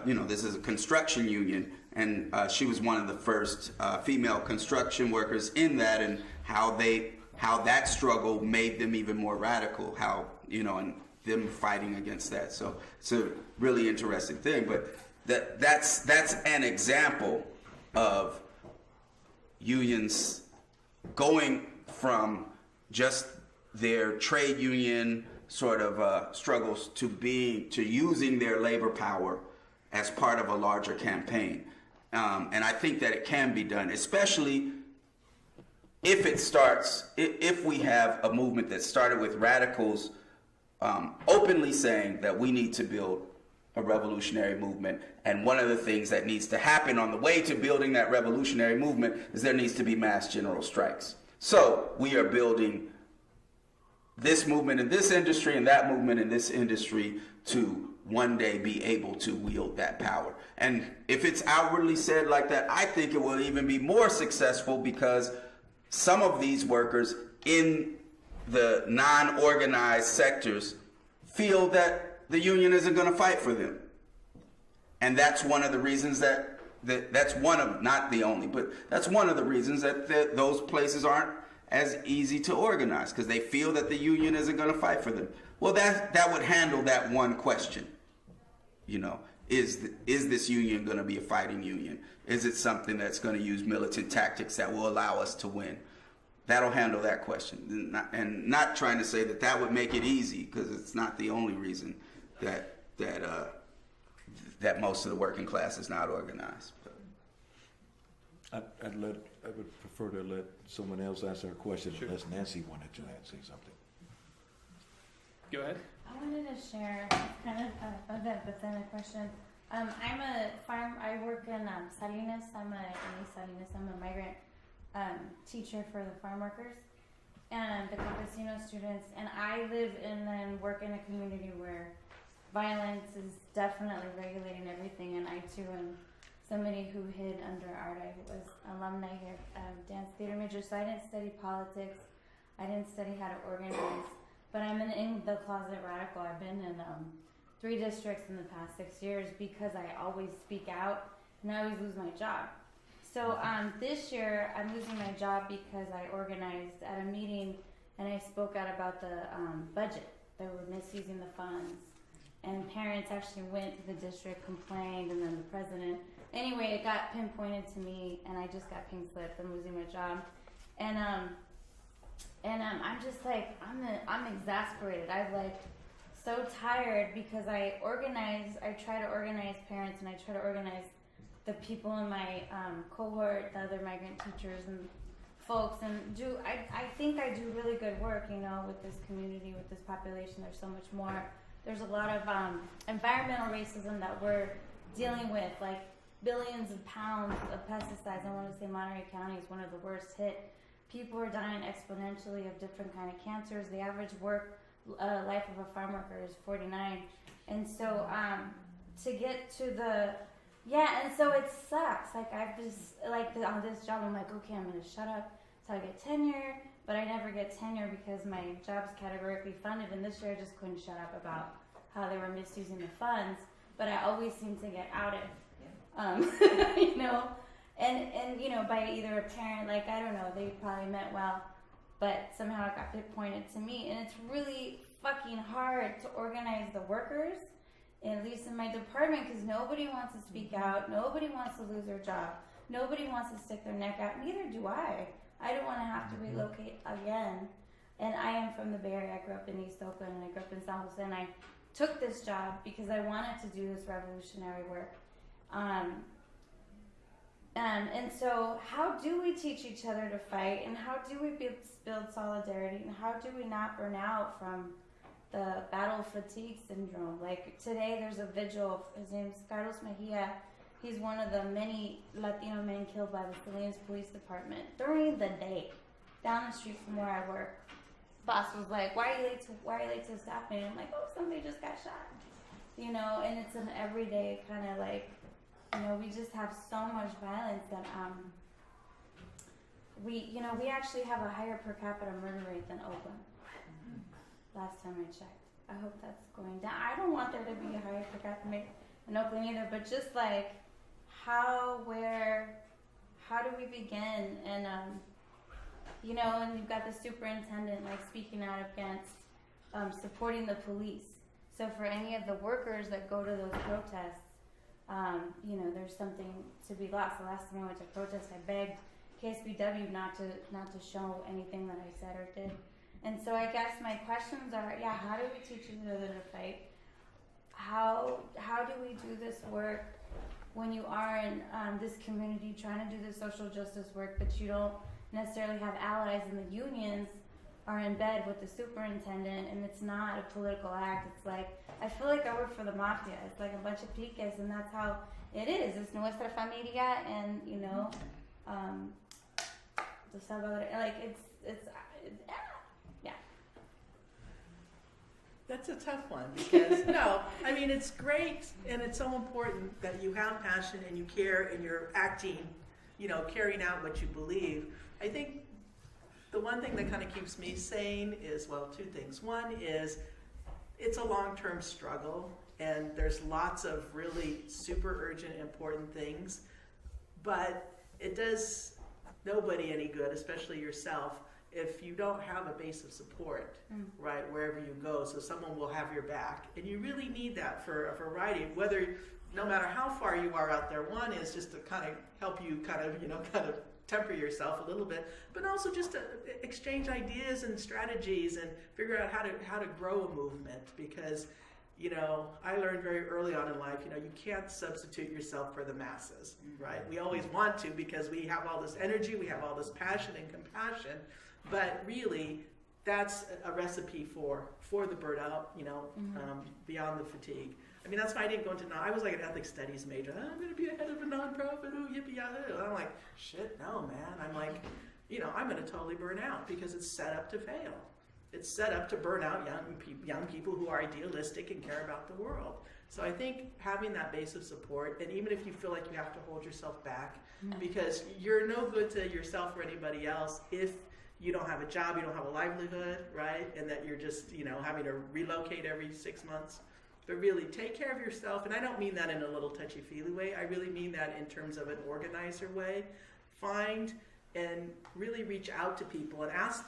this is a construction union, and she was one of the first female construction workers in that, and how that struggle made them even more radical. And them fighting against that. So it's a really interesting thing. But that's an example of unions going from just their trade union sort of struggles to using their labor power as part of a larger campaign. And I think that it can be done, especially if we have a movement that started with radicals openly saying that we need to build a revolutionary movement. And one of the things that needs to happen on the way to building that revolutionary movement is there needs to be mass general strikes. So we are building this movement in this industry and that movement in this industry to one day be able to wield that power. And if it's outwardly said like that, I think it will even be more successful, because some of these workers in the non-organized sectors feel that the union isn't going to fight for them. And that's one of the reasons that's one of, not the only, but that's one of the reasons that those places aren't as easy to organize, because they feel that the union isn't going to fight for them. Well, that would handle that one question. Is this union going to be a fighting union? Is it something that's going to use militant tactics that will allow us to win? That'll handle that question. And not trying to say that would make it easy, because it's not the only reason that most of the working class is not organized. I would prefer to let someone else answer a question, Sure. unless Nancy wanted to say something. Go ahead. I wanted to share kind of a bit within a question. I work in Salinas. I'm a migrant teacher for the farm workers and the campesino students. And I live and work in a community where violence is definitely regulating everything. And I too am somebody who hid under art. I was alumni here, dance theater major, so I didn't study politics. I didn't study how to organize. But I'm an in the closet radical. I've been in 3 districts in the past 6 years because I always speak out and I always lose my job. So this year I'm losing my job because I organized at a meeting and I spoke out about the budget. They were misusing the funds, and parents actually went to the district, complained, and then the president. Anyway, it got pinpointed to me, and I just got pink slipped. I'm losing my job, and I'm just like, I'm exasperated. I'm like so tired because I try to organize parents, and I try to organize the people in my cohort, the other migrant teachers and folks, and I think I do really good work, with this community, with this population. There's so much more. There's a lot of environmental racism that we're dealing with, like billions of pounds of pesticides. I want to say Monterey County is one of the worst hit. People are dying exponentially of different kind of cancers. The average life of a farm worker is 49. And so to get to and so it sucks. Like I've just, on this job, I'm like, okay, I'm going to shut up till I get tenure. But I never get tenure because my job's categorically funded. And this year I just couldn't shut up about how they were misusing the funds. But I always seem to get outed, and by either a parent, I don't know, they probably meant well, but somehow it got pointed to me. And it's really fucking hard to organize the workers, at least in my department, because nobody wants to speak out. Nobody wants to lose their job. Nobody wants to stick their neck out. Neither do I. I don't want to have to relocate again. And I am from the Bay Area. I grew up in East Oakland, and I grew up in San Jose, and I took this job because I wanted to do this revolutionary work. And so how do we teach each other to fight, and how do we build solidarity, and how do we not burn out from the battle fatigue syndrome? Like today there's a vigil. His name's Carlos Mejia. He's one of the many Latino men killed by the Salinas Police Department during the day, down the street from where I work. Boss was like, why are you late to the staff meeting? I'm like, oh, somebody just got shot. And it's an everyday kind of we just have so much violence that we actually have a higher per capita murder rate than Oakland. Last time I checked. I hope that's going down. I don't want there to be a higher per capita rate in Oakland either, but just like how do we begin? And and you've got the superintendent like speaking out against supporting the police. So for any of the workers that go to those protests, there's something to be lost. The last time I went to protest, I begged KSBW not to show anything that I said or did. And so I guess my questions are, how do we teach each other to fight? How do we do this work when you are in this community trying to do the social justice work, but you don't necessarily have allies, and the unions are in bed with the superintendent, and it's not a political act. It's like, I feel like I work for the mafia. It's like a bunch of piques, and that's how it is. It's nuestra familia, and the Salvador, like it's yeah. That's a tough one because it's great and it's so important that you have passion and you care and you're acting, carrying out what you believe. I think the one thing that kind of keeps me sane is, two things. One is it's a long-term struggle and there's lots of really super urgent, important things, but it does nobody any good, especially yourself, if you don't have a base of support, right, wherever you go, so someone will have your back. And you really need that for a variety, no matter how far you are out there. One is just to kind of help you kind of temper yourself a little bit, but also just to exchange ideas and strategies and figure out how to grow a movement. Because, I learned very early on in life, you can't substitute yourself for the masses, right? We always want to because we have all this energy, we have all this passion and compassion, but really that's a recipe for the burnout, beyond the fatigue. I mean, that's why I didn't go into I was like an ethics studies major. I'm going to be the head of a nonprofit, yippee yahoo. I'm like, shit, no, man. I'm like, I'm going to totally burn out because it's set up to fail. It's set up to burn out young people who are idealistic and care about the world. So I think having that base of support, and even if you feel like you have to hold yourself back, because you're no good to yourself or anybody else if you don't have a job, you don't have a livelihood, right? And that you're just, having to relocate every 6 months. But really, take care of yourself, and I don't mean that in a little touchy-feely way. I really mean that in terms of an organizer way. Find and really reach out to people and ask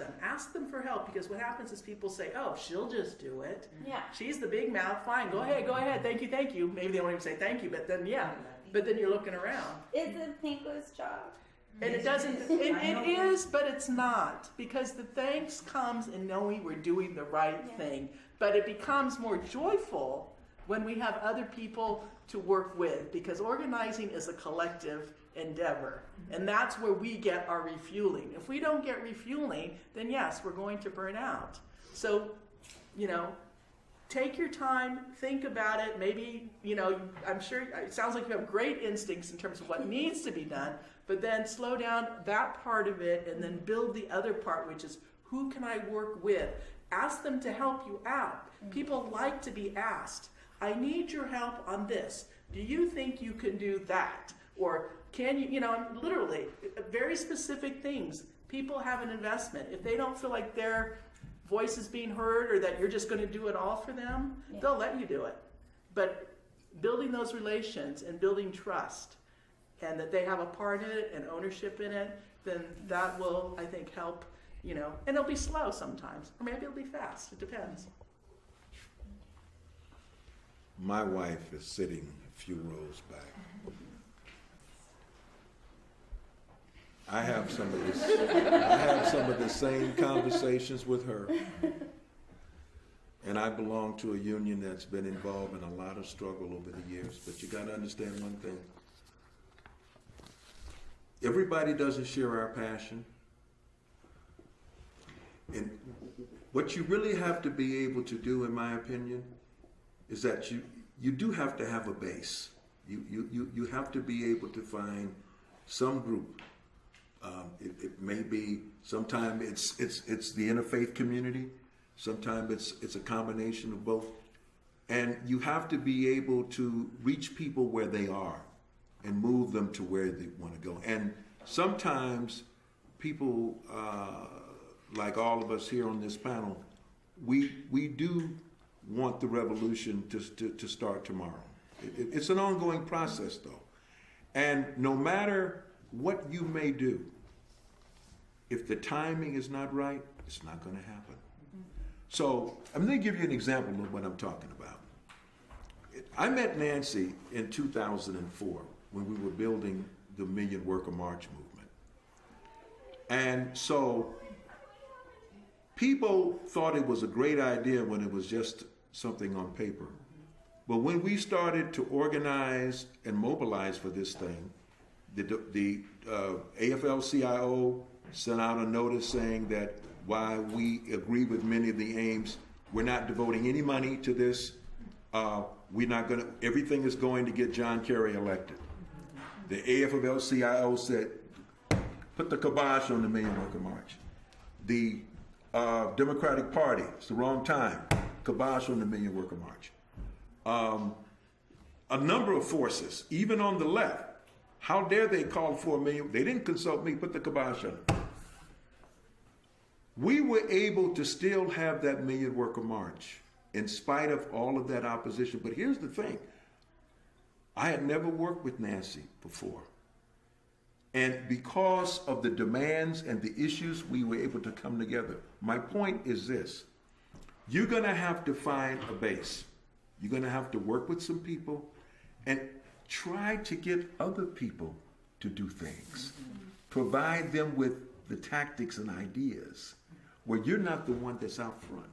them for help, because what happens is people say, oh, she'll just do it. Yeah. She's the big mouth, fine, go ahead, thank you. Maybe they won't even say thank you, but then you're looking around. It's a thankless job. And it doesn't, it is, but it's not, because the thanks comes in knowing we're doing the right thing. But it becomes more joyful when we have other people to work with, because organizing is a collective endeavor. And that's where we get our refueling. If we don't get refueling, then yes, we're going to burn out. So, take your time, think about it. Maybe, I'm sure it sounds like you have great instincts in terms of what needs to be done, but then slow down that part of it and then build the other part, which is who can I work with? Ask them to help you out. People like to be asked. I need your help on this. Do you think you can do that? Or can you, literally, very specific things. People have an investment. If they don't feel like their voice is being heard or that you're just going to do it all for them, they'll let you do it. But building those relations and building trust, and that they have a part in it and ownership in it, then that will, I think, help. And it'll be slow sometimes, or maybe it'll be fast. It depends. My wife is sitting a few rows back. I have some of the same conversations with her. And I belong to a union that's been involved in a lot of struggle over the years. But you got to understand one thing. Everybody doesn't share our passion. And what you really have to be able to do, in my opinion, is that you do have to have a base. You have to be able to find some group. It may be, sometimes it's the interfaith community, sometimes it's a combination of both. And you have to be able to reach people where they are and move them to where they want to go. And sometimes people, like all of us here on this panel, we do want the revolution to start tomorrow. It's an ongoing process, though. And no matter what you may do, if the timing is not right, it's not going to happen. So I'm going to give you an example of what I'm talking about. I met Nancy in 2004 when we were building the Million Worker March movement. And so people thought it was a great idea when it was just something on paper. But when we started to organize and mobilize for this thing, the AFL-CIO sent out a notice saying that while we agree with many of the aims, we're not devoting any money to this. We're not going to, everything is going to get John Kerry elected. The AFL-CIO said, put the kibosh on the Million Worker March. The Democratic Party, it's the wrong time, kibosh on the Million Worker March. A number of forces, even on the left, how dare they call for a million? They didn't consult me, put the kibosh on it. We were able to still have that Million Worker March in spite of all of that opposition. But here's the thing. I had never worked with Nancy before. And because of the demands and the issues, we were able to come together. My point is this. You're going to have to find a base. You're going to have to work with some people and try to get other people to do things. Provide them with the tactics and ideas where you're not the one that's out front.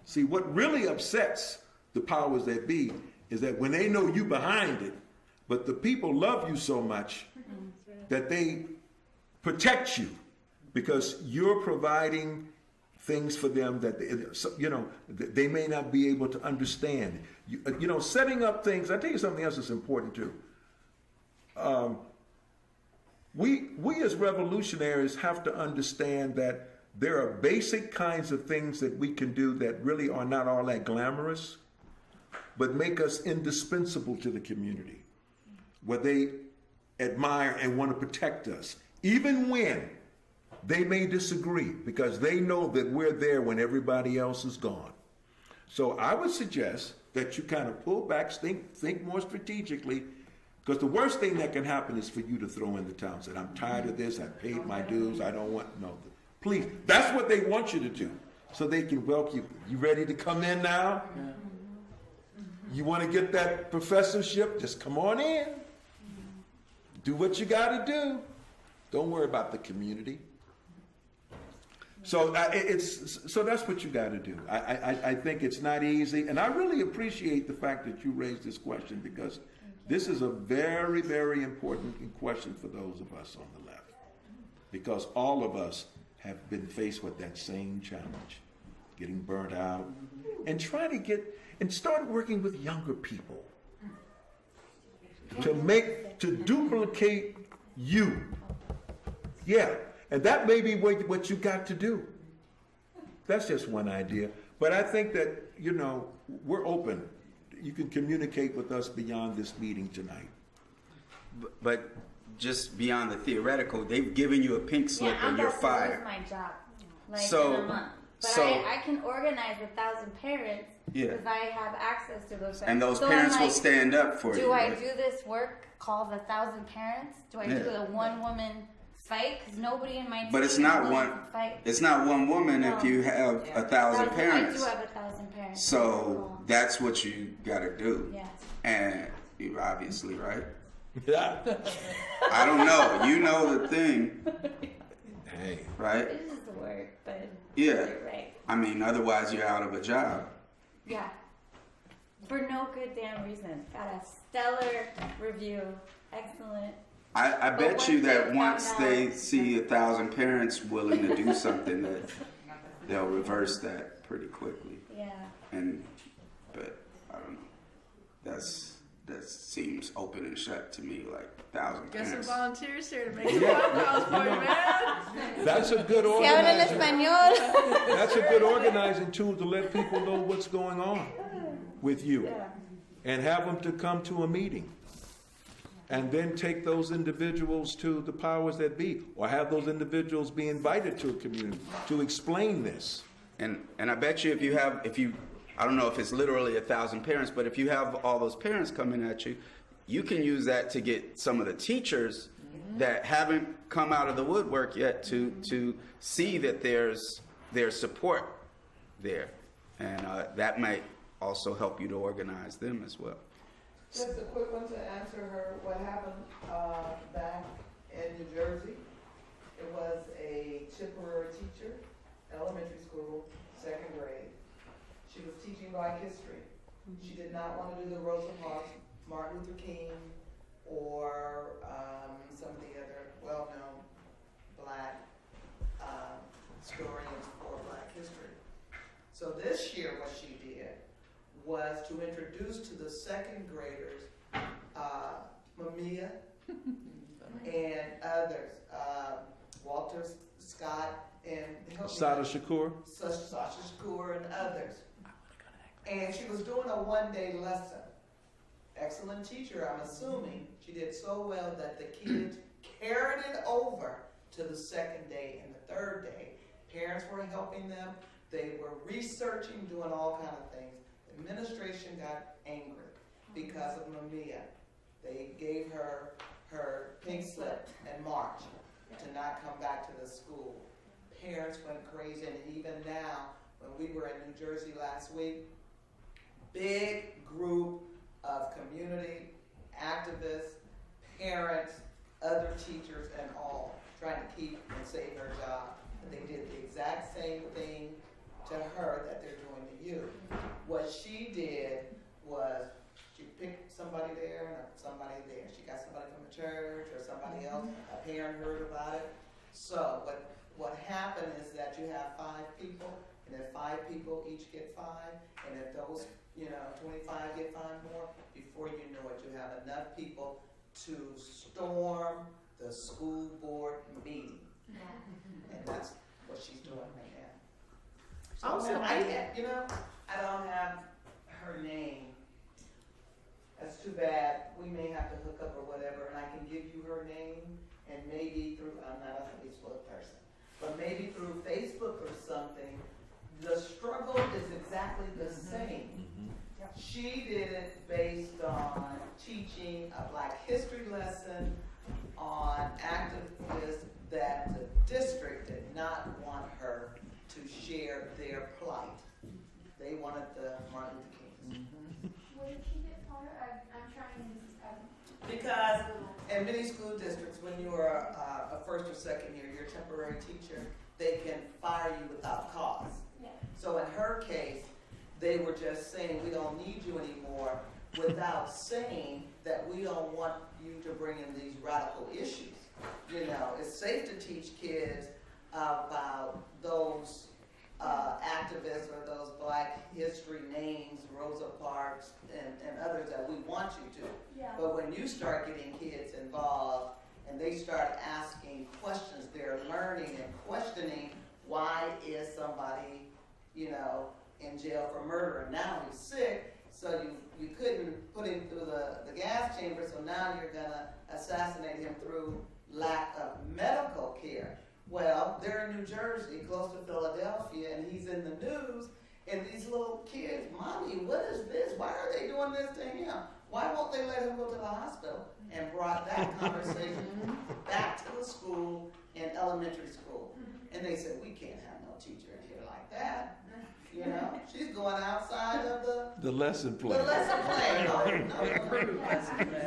See, what really upsets the powers that be is that when they know you behind it, but the people love you so much that they protect you because you're providing things for them that they may not be able to understand. Setting up things. I tell you something else that's important too. We as revolutionaries have to understand that there are basic kinds of things that we can do that really are not all that glamorous, but make us indispensable to the community, where they admire and want to protect us, even when they may disagree, because they know that we're there when everybody else is gone. So I would suggest that you kind of pull back, think more strategically, because the worst thing that can happen is for you to throw in the towel and say, I'm tired of this, I paid my dues, I don't want, no. Please, that's what they want you to do, so they can welcome you. You ready to come in now? Yeah. You want to get that professorship? Just come on in. Do what you got to do. Don't worry about the community. So so that's what you got to do. I think it's not easy, and I really appreciate the fact that you raised this question, because this is a very, very important question for those of us on the left, because all of us have been faced with that same challenge, getting burnt out, and trying to start working with younger people to duplicate you. Yeah, and that may be what you got to do. That's just one idea. But I think that, we're open. You can communicate with us beyond this meeting tonight. But just beyond the theoretical, they've given you a pink slip and you're fired. My job, in a month. But I can organize 1,000 parents because I have access to those parents. And those parents will stand up for you. Do I do this work called 1,000 parents? Do I do a one-woman fight? Because nobody in my team but it's not one. Fight. It's not one woman if you have 1,000 parents. I do have 1,000 parents. So that's what you got to do. Yes. And you obviously, right? Yeah. I don't know. You know the thing. Hey. Right? It is the work, but yeah. You're right. I mean, otherwise you're out of a job. Yeah. For no good damn reason. Got a stellar review. Excellent. I bet you that once they see 1,000 parents willing to do something, that they'll reverse that pretty quickly. Yeah. But I don't know. That seems open and shut to me, like 1,000 Get parents. some volunteers here to make some phone calls for you, man. That's a good organizing. That's a good organizing tool to let people know what's going on with you, and have them to come to a meeting. and then take those individuals to the powers that be, or have those individuals be invited to a community to explain this. And I bet you if you I don't know if it's literally 1,000 parents, but if you have all those parents coming at you, you can use that to get some of the teachers that haven't come out of the woodwork yet to see that there's support there, and that might also help you to organize them as well. Just a quick one to answer her. What happened back in New Jersey? It was a temporary teacher, elementary school, second grade. She was teaching Black history. She did not want to do the Rosa Parks, Martin Luther King, or some of the other well-known Black historians for Black history. So this year what she did was to introduce to the second graders Mamiya and others, Walter Scott and Sada Shakur? Sasha Shakur and others. And she was doing a one-day lesson. Excellent teacher, I'm assuming. She did so well that the kids carried it over to the second day and the third day. Parents were helping them. They were researching, doing all kinds of things. The administration got angry because of Mamiya. They gave her her pink slip in March to not come back to the school. Parents went crazy, and even now, when we were in New Jersey last week, big group of community activists, parents, other teachers, and all trying to keep and save her job. And they did the exact same thing to her that they're doing to you. What she did was she picked somebody there and somebody there. She got somebody from the church or somebody else. A parent heard about it. So what happened is that you have 5 people, and if 5 people each get 5, and if those 25 get 5 more, before you know it, you have enough people to storm the school board meeting. And that's what she's doing right now. So I don't have her name. That's too bad. We may have to hook up or whatever, and I can give you her name, and maybe through, I'm not a Facebook person, but maybe through Facebook or something, the struggle is exactly the same. She did it based on teaching a Black history lesson on activists that the district did not want her to share their plight. They wanted the Martin Luther King. Where did she get fired? I'm trying to... Because in many school districts, when you are a first or second year, you're a temporary teacher, they can fire you without cause. Yeah. So in her case, they were just saying, we don't need you anymore, without saying that we don't want you to bring in these radical issues. It's safe to teach kids about those activists or those Black history names, Rosa Parks and others that we want you to. Yeah. But when you start getting kids involved and they start asking questions, they're learning and questioning, why is somebody, in jail for murder, and now he's sick, so you couldn't put him through the gas chamber, so now you're gonna assassinate him through lack of medical care. Well, they're in New Jersey, close to Philadelphia, and he's in the news, and these little kids, Mommy, what is this? Why are they doing this to him? Why won't they let him go to the hospital? And brought that conversation back to the school in elementary school. And they said, we can't have no teacher in here like that. She's going outside of the lesson plan. The lesson plan.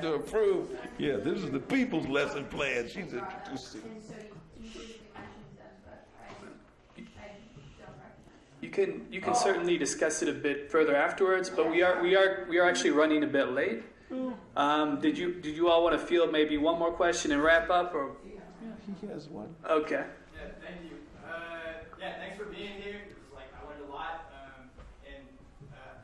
To approve. Yeah, this is the people's lesson plan. She's introducing. And so you usually mention them, but I don't recognize. You can certainly discuss it a bit further afterwards, but we are actually running a bit late. Did you all want to field maybe one more question and wrap up, or? Yeah, he has one. Okay. Yeah, thank you. Thanks for being here. I learned a lot, and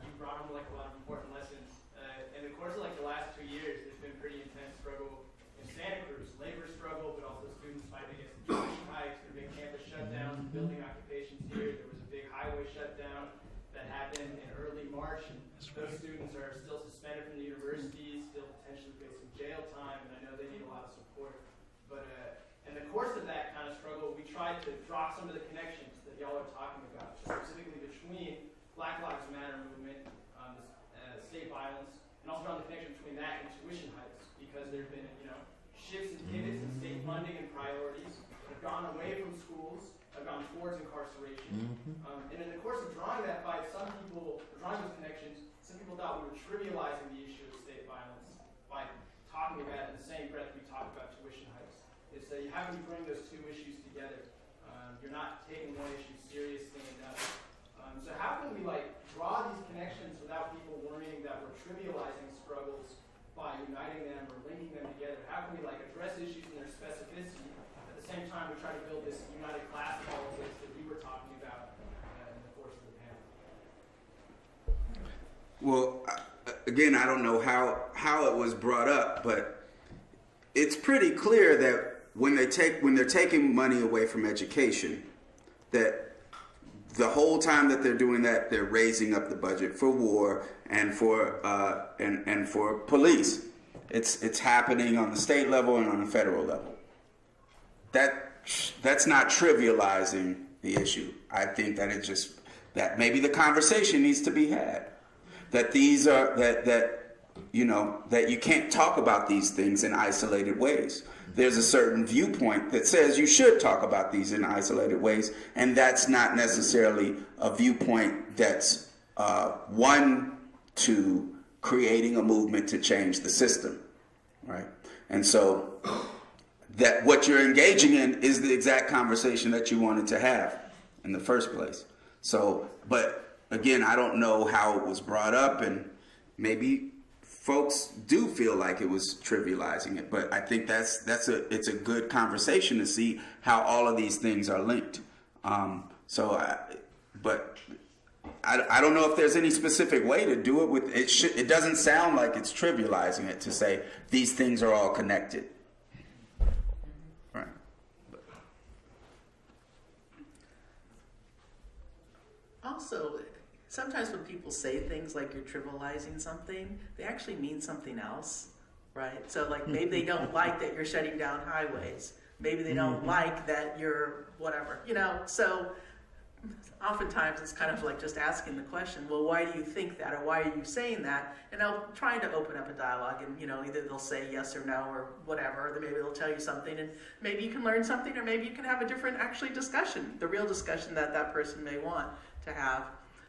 you brought home a lot of important lessons. In the course of the last 2 years, there's been pretty intense struggle in Santa Cruz, labor struggle, but also students fighting against the tuition hikes, the big campus shutdowns, building occupations here. There was a big highway shutdown that happened in early March, and those students are still suspended from the universities, still potentially facing jail time. And I tried to draw some of the connections that y'all are talking about, specifically between Black Lives Matter movement, state violence, and also draw the connection between that and tuition hikes, because there have been, shifts and pivots in state funding and priorities that have gone away from schools, have gone towards incarceration. And in the course of drawing that fight, drawing those connections, some people thought we were trivializing the issue of state violence by talking about it in the same breath we talk about tuition hikes. It's that how can you bring those two issues together? You're not taking one issue seriously enough. So how can we draw these connections without people worrying that we're trivializing struggles by uniting them or linking them together? How can we address issues in their specificity? At the same time, we try to build this united class politics that we were talking about in the course of the panel. Well, again, I don't know how it was brought up, but it's pretty clear that when they're taking money away from education, that the whole time that they're doing that, they're raising up the budget for war and for and for police. It's happening on the state level and on the federal level. That's not trivializing the issue. I think that that maybe the conversation needs to be had. That these are that you can't talk about these things in isolated ways. There's a certain viewpoint that says you should talk about these in isolated ways, and that's not necessarily a viewpoint that's one to creating a movement to change the system, right? And so that what you're engaging in is the exact conversation that you wanted to have in the first place. So, but again, I don't know how it was brought up, and maybe folks do feel like it was trivializing it, but I think it's a good conversation to see how all of these things are linked. But I don't know if there's any specific way to do it with it. It doesn't sound like it's trivializing it to say these things are all connected. Right. Also, sometimes when people say things like you're trivializing something, they actually mean something else, right? So maybe they don't like that you're shutting down highways. Maybe they don't like that you're whatever, So oftentimes it's kind of just asking the question, well, why do you think that, or why are you saying that? And I'm trying to open up a dialogue, and either they'll say yes or no or whatever, or maybe they'll tell you something, and maybe you can learn something, or maybe you can have a different discussion, the real discussion that person may want to have.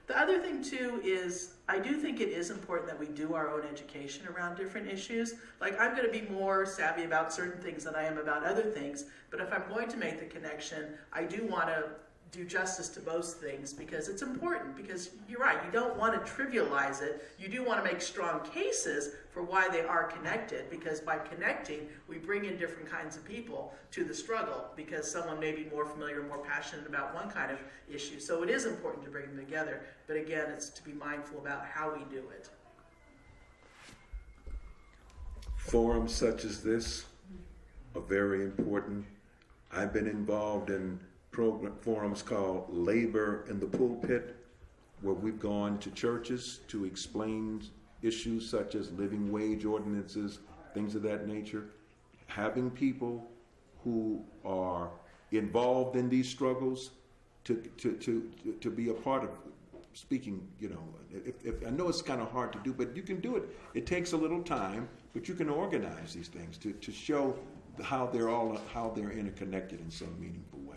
The other thing, too, is I do think it is important that we do our own education around different issues. I'm going to be more savvy about certain things than I am about other things, but if I'm going to make the connection, I do want to do justice to most things, because it's important, because you're right, you don't want to trivialize it. You do want to make strong cases for why they are connected, because by connecting, we bring in different kinds of people to the struggle, because someone may be more familiar, more passionate about one kind of issue. So it is important to bring them together, but again, it's to be mindful about how we do it. Forums such as this are very important. I've been involved in forums called Labor in the Pulpit, where we've gone to churches to explain issues such as living wage ordinances, things of that nature. Having people who are involved in these struggles to be a part of speaking, if I know it's kind of hard to do, but you can do it. It takes a little time, but you can organize these things to show how they're interconnected in some meaningful way.